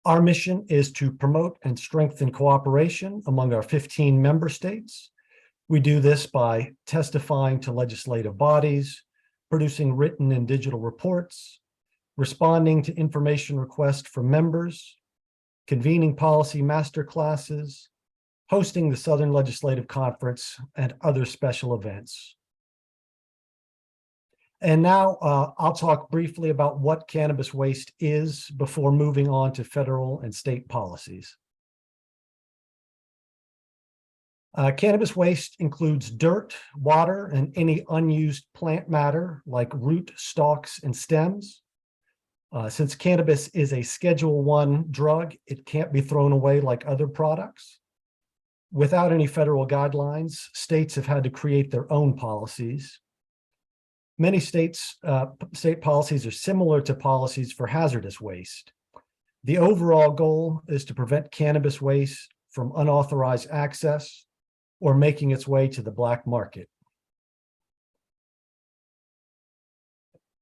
Our mission is to promote and strengthen cooperation among our 15 member states. We do this by testifying to legislative bodies, producing written and digital reports, responding to information requests from members, convening policy master classes, hosting the Southern Legislative Conference, and other special events. And now I'll talk briefly about what cannabis waste is before moving on to federal and state policies. Cannabis waste includes dirt, water, and any unused plant matter like root, stalks, and stems. Since cannabis is a Schedule I drug, it can't be thrown away like other products. Without any federal guidelines, states have had to create their own policies. Many state policies are similar to policies for hazardous waste. The overall goal is to prevent cannabis waste from unauthorized access or making its way to the black market.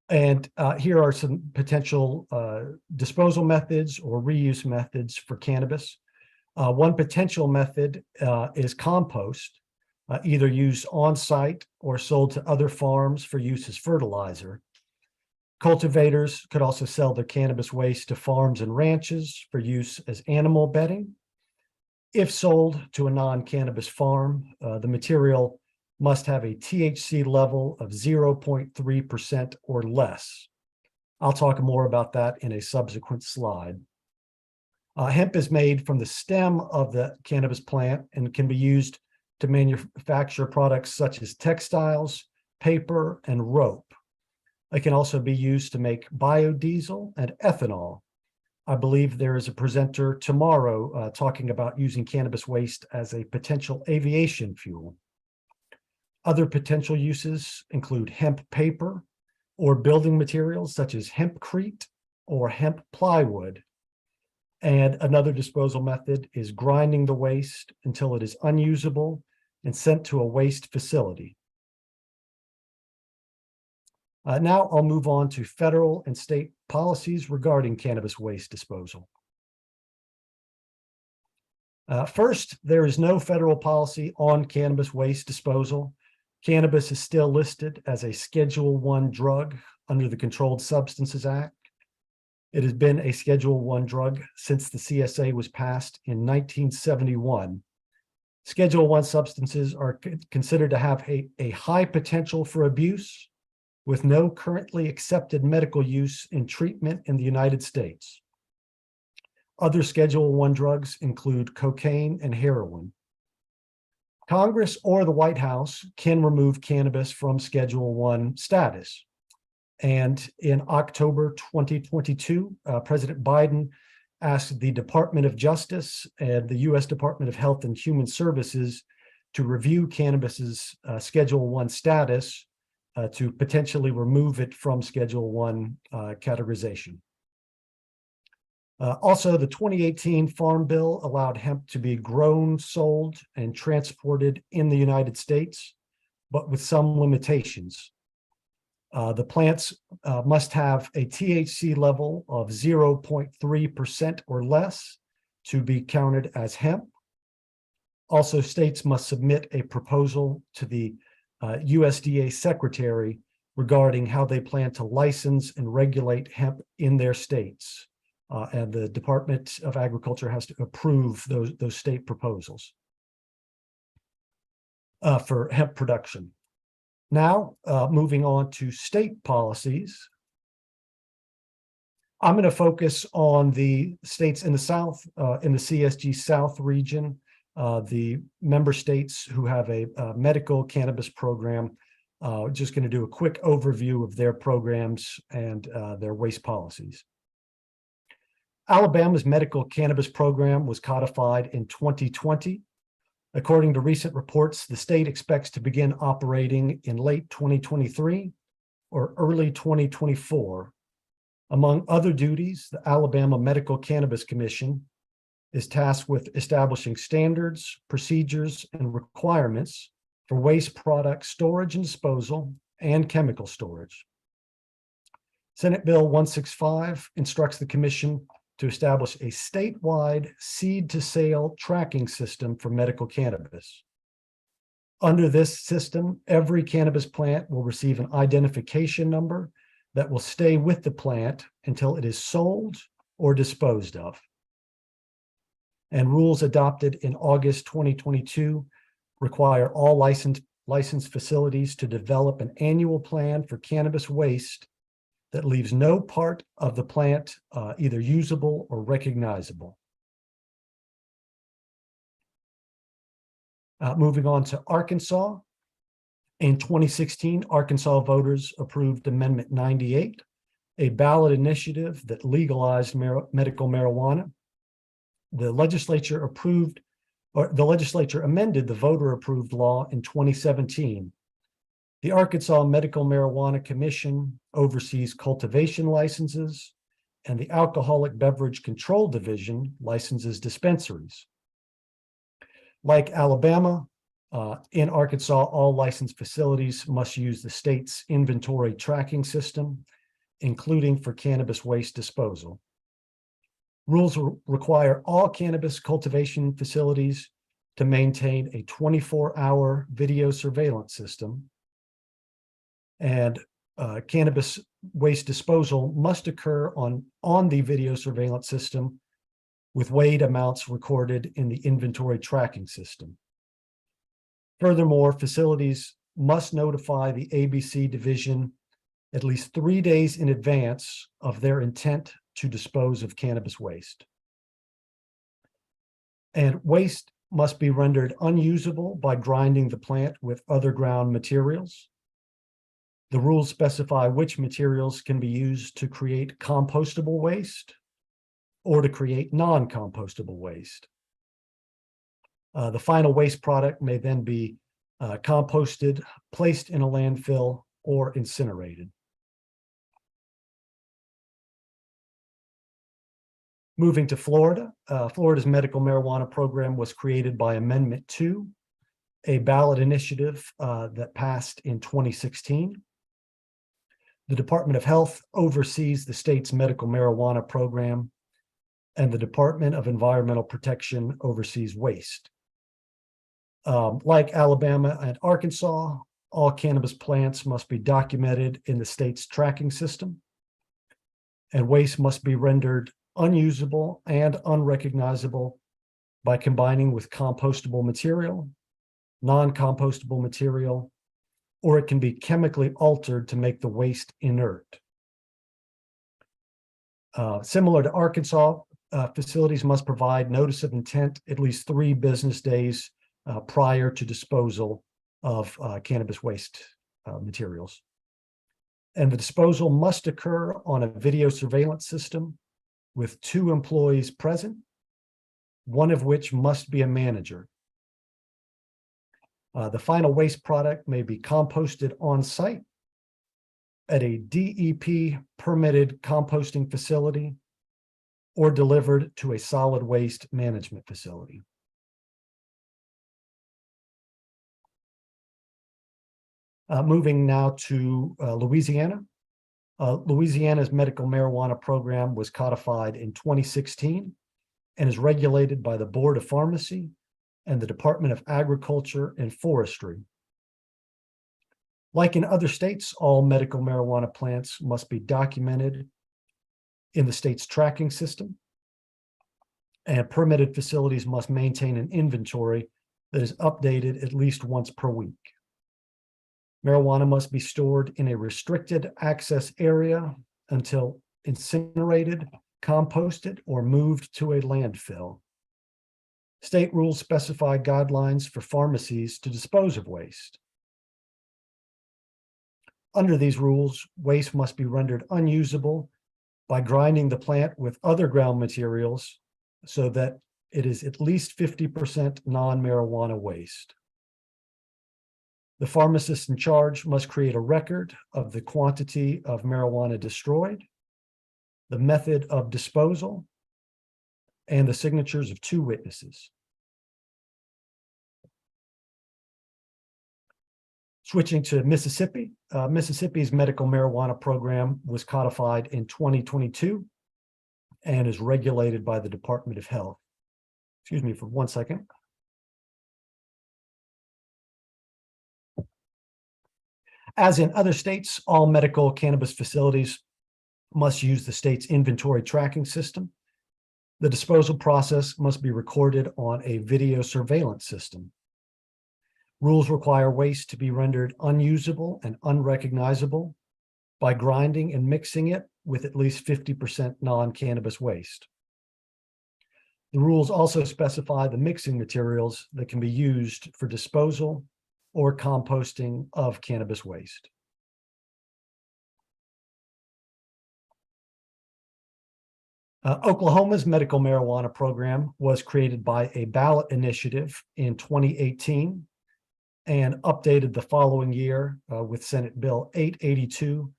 And here are some potential disposal methods or reuse methods for cannabis. One potential method is compost, either used on-site or sold to other farms for use as fertilizer. Cultivators could also sell their cannabis waste to farms and ranches for use as animal bedding. If sold to a non-cannabis farm, the material must have a THC level of 0.3% or less. I'll talk more about that in a subsequent slide. Hemp is made from the stem of the cannabis plant and can be used to manufacture products such as textiles, paper, and rope. It can also be used to make biodiesel and ethanol. I believe there is a presenter tomorrow talking about using cannabis waste as a potential aviation fuel. Other potential uses include hemp paper or building materials such as hempcrete or hemp plywood. And another disposal method is grinding the waste until it is unusable and sent to a waste facility. Now I'll move on to federal and state policies regarding cannabis waste disposal. First, there is no federal policy on cannabis waste disposal. Cannabis is still listed as a Schedule I drug under the Controlled Substances Act. It has been a Schedule I drug since the CSA was passed in 1971. Schedule I substances are considered to have a high potential for abuse with no currently accepted medical use in treatment in the United States. Other Schedule I drugs include cocaine and heroin. Congress or the White House can remove cannabis from Schedule I status. And in October 2022, President Biden asked the Department of Justice and the U.S. Department of Health and Human Services to review cannabis's Schedule I status to potentially remove it from Schedule I categorization. Also, the 2018 Farm Bill allowed hemp to be grown, sold, and transported in the United States, but with some limitations. The plants must have a THC level of 0.3% or less to be counted as hemp. Also, states must submit a proposal to the USDA secretary regarding how they plan to license and regulate hemp in their states. And the Department of Agriculture has to approve those state proposals for hemp production. Now, moving on to state policies. I'm going to focus on the states in the South, in the CSG South region, the member states who have a medical cannabis program. Just going to do a quick overview of their programs and their waste policies. Alabama's medical cannabis program was codified in 2020. According to recent reports, the state expects to begin operating in late 2023 or early 2024. Among other duties, the Alabama Medical Cannabis Commission is tasked with establishing standards, procedures, and requirements for waste product storage and disposal and chemical storage. Senate Bill 165 instructs the commission to establish a statewide seed-to-sale tracking system for medical cannabis. Under this system, every cannabis plant will receive an identification number that will stay with the plant until it is sold or disposed of. And rules adopted in August 2022 require all licensed facilities to develop an annual plan for cannabis waste that leaves no part of the plant either usable or recognizable. Moving on to Arkansas. In 2016, Arkansas voters approved Amendment 98, a ballot initiative that legalized medical marijuana. The legislature amended the voter-approved law in 2017. The Arkansas Medical Marijuana Commission oversees cultivation licenses, and the Alcoholic Beverage Control Division licenses dispensaries. Like Alabama, in Arkansas, all licensed facilities must use the state's inventory tracking system, including for cannabis waste disposal. Rules require all cannabis cultivation facilities to maintain a 24-hour video surveillance system, and cannabis waste disposal must occur on the video surveillance system with weighed amounts recorded in the inventory tracking system. Furthermore, facilities must notify the ABC division at least 3 days in advance of their intent to dispose of cannabis waste. And waste must be rendered unusable by grinding the plant with other ground materials. The rules specify which materials can be used to create compostable waste or to create non-compostable waste. The final waste product may then be composted, placed in a landfill, or incinerated. Moving to Florida, Florida's medical marijuana program was created by Amendment 2, a ballot initiative that passed in 2016. The Department of Health oversees the state's medical marijuana program, and the Department of Environmental Protection oversees waste. Like Alabama and Arkansas, all cannabis plants must be documented in the state's tracking system, and waste must be rendered unusable and unrecognizable by combining with compostable material, non-compostable material, or it can be chemically altered to make the waste inert. Similar to Arkansas, facilities must provide notice of intent at least 3 business days prior to disposal of cannabis waste materials. And the disposal must occur on a video surveillance system with 2 employees present, one of which must be a manager. The final waste product may be composted on site at a DEP permitted composting facility or delivered to a solid waste management facility. Moving now to Louisiana. Louisiana's medical marijuana program was codified in 2016 and is regulated by the Board of Pharmacy and the Department of Agriculture and Forestry. Like in other states, all medical marijuana plants must be documented in the state's tracking system, and permitted facilities must maintain an inventory that is updated at least once per week. Marijuana must be stored in a restricted access area until incinerated, composted, or moved to a landfill. State rules specify guidelines for pharmacies to dispose of waste. Under these rules, waste must be rendered unusable by grinding the plant with other ground materials so that it is at least 50% non-marijuana waste. The pharmacist in charge must create a record of the quantity of marijuana destroyed, the method of disposal, and the signatures of 2 witnesses. Switching to Mississippi, Mississippi's medical marijuana program was codified in 2022 and is regulated by the Department of Health. Excuse me for 1 second. As in other states, all medical cannabis facilities must use the state's inventory tracking system. The disposal process must be recorded on a video surveillance system. Rules require waste to be rendered unusable and unrecognizable by grinding and mixing it with at least 50% non-cannabis waste. The rules also specify the mixing materials that can be used for disposal or composting of cannabis waste. Oklahoma's medical marijuana program was created by a ballot initiative in 2018 and updated the following year with Senate Bill 882,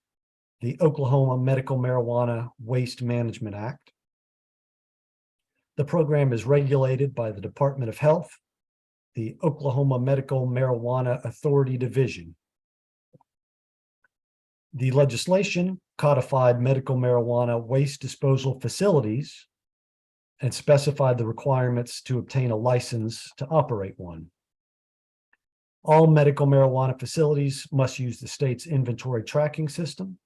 the Oklahoma Medical Marijuana Waste Management Act. The program is regulated by the Department of Health, the Oklahoma Medical Marijuana Authority Division. The legislation codified medical marijuana waste disposal facilities and specified the requirements to obtain a license to operate one. All medical marijuana facilities must use the state's inventory tracking system.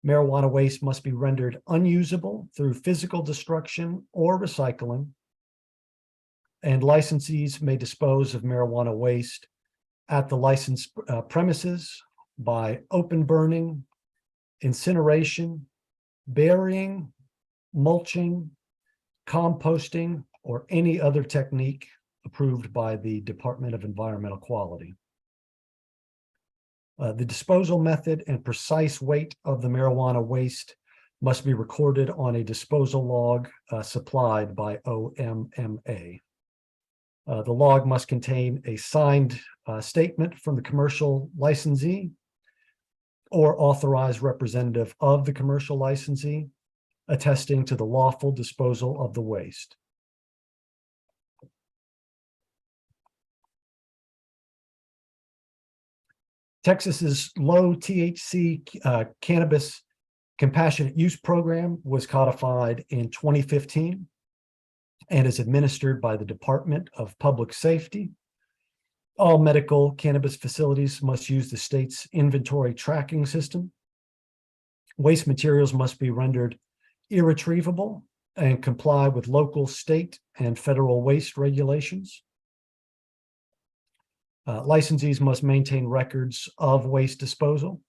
Marijuana waste must be rendered unusable through physical destruction or recycling. And licensees may dispose of marijuana waste at the licensed premises by open burning, incineration, burying, mulching, composting, or any other technique approved by the Department of Environmental Quality. The disposal method and precise weight of the marijuana waste must be recorded on a disposal log supplied by OMMA. The log must contain a signed statement from the commercial licensee or authorized representative of the commercial licensee attesting to the lawful disposal of the waste. Texas's low THC cannabis compassionate use program was codified in 2015 and is administered by the Department of Public Safety. All medical cannabis facilities must use the state's inventory tracking system. Waste materials must be rendered irretrievable and comply with local, state, and federal waste regulations. Licensees must maintain records of waste disposal,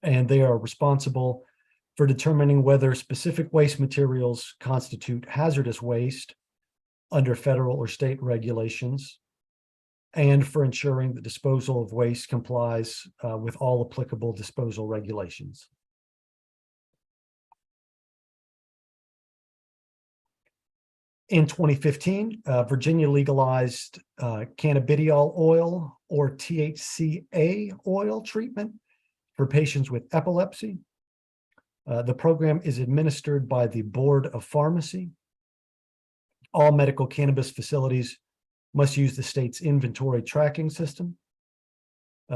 and they are responsible for determining whether specific waste materials constitute hazardous waste under federal or state regulations, and for ensuring the disposal of waste complies with all applicable disposal regulations. In 2015, Virginia legalized cannabidiol oil or THCA oil treatment for patients with epilepsy. The program is administered by the Board of Pharmacy. All medical cannabis facilities must use the state's inventory tracking system.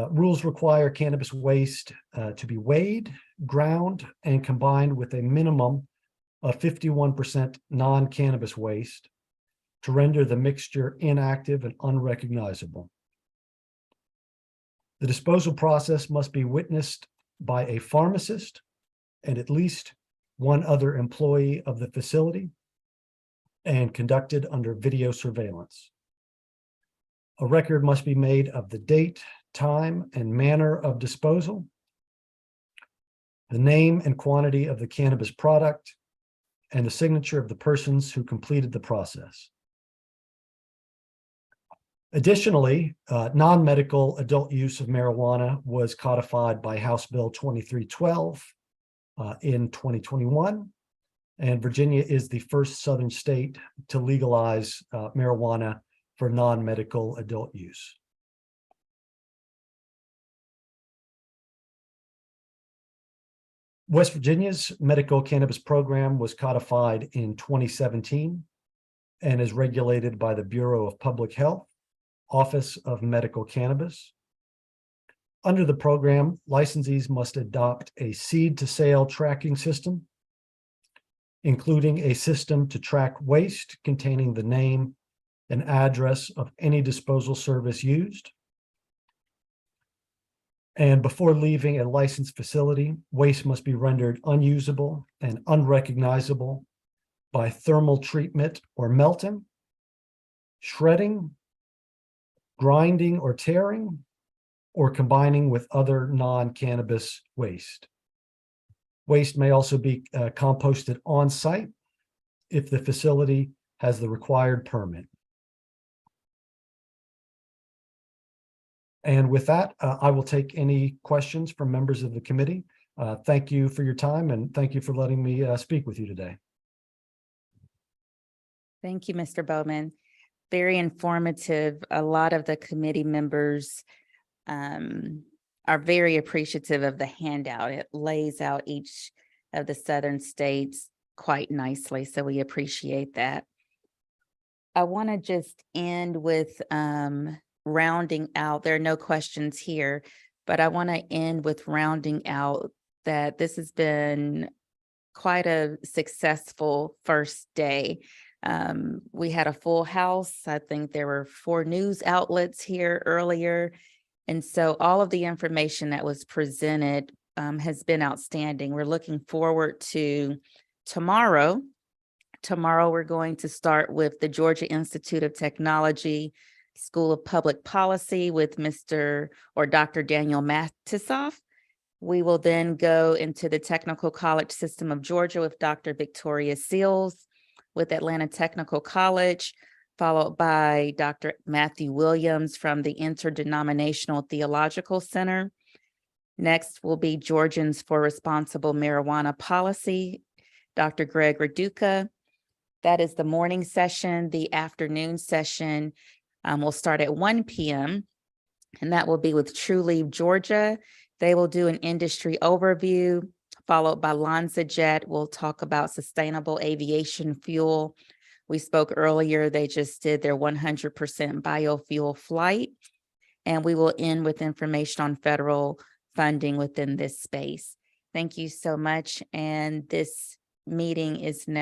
Rules require cannabis waste to be weighed, ground, and combined with a minimum of 51% non-cannabis waste to render the mixture inactive and unrecognizable. The disposal process must be witnessed by a pharmacist and at least one other employee of the facility and conducted under video surveillance. A record must be made of the date, time, and manner of disposal, the name and quantity of the cannabis product, and the signature of the persons who completed the process. Additionally, non-medical adult use of marijuana was codified by House Bill 2312 in 2021, and Virginia is the first southern state to legalize marijuana for non-medical adult use. West Virginia's medical cannabis program was codified in 2017 and is regulated by the Bureau of Public Health, Office of Medical Cannabis. Under the program, licensees must adopt a seed to sale tracking system, including a system to track waste containing the name and address of any disposal service used. And before leaving a licensed facility, waste must be rendered unusable and unrecognizable by thermal treatment or melting, shredding, grinding or tearing, or combining with other non-cannabis waste. Waste may also be composted on site if the facility has the required permit. And with that, I will take any questions from members of the committee. Thank you for your time and thank you for letting me speak with you today. Thank you, Mr. Bowman. Very informative. A lot of the committee members are very appreciative of the handout. It lays out each of the southern states quite nicely, so we appreciate that. I want to just end with rounding out. There are no questions here, but I want to end with rounding out that this has been quite a successful first day. We had a full house. I think there were 4 news outlets here earlier. And so all of the information that was presented has been outstanding. We're looking forward to tomorrow. Tomorrow, we're going to start with the Georgia Institute of Technology School of Public Policy with Dr. Daniel Matisoff. We will then go into the Technical College System of Georgia with Dr. Victoria Seals with Atlanta Technical College, followed by Dr. Matthew Williams from the Interdenominational Theological Center. Next will be Georgians for Responsible Marijuana Policy, Dr. Greg Raduca. That is the morning session. The afternoon session will start at 1 p.m. and that will be with True Leave Georgia. They will do an industry overview, followed by LanzaJet. We'll talk about sustainable aviation fuel. We spoke earlier, they just did their 100% biofuel flight, and we will end with information on federal funding within this space. Thank you so much, and this meeting is now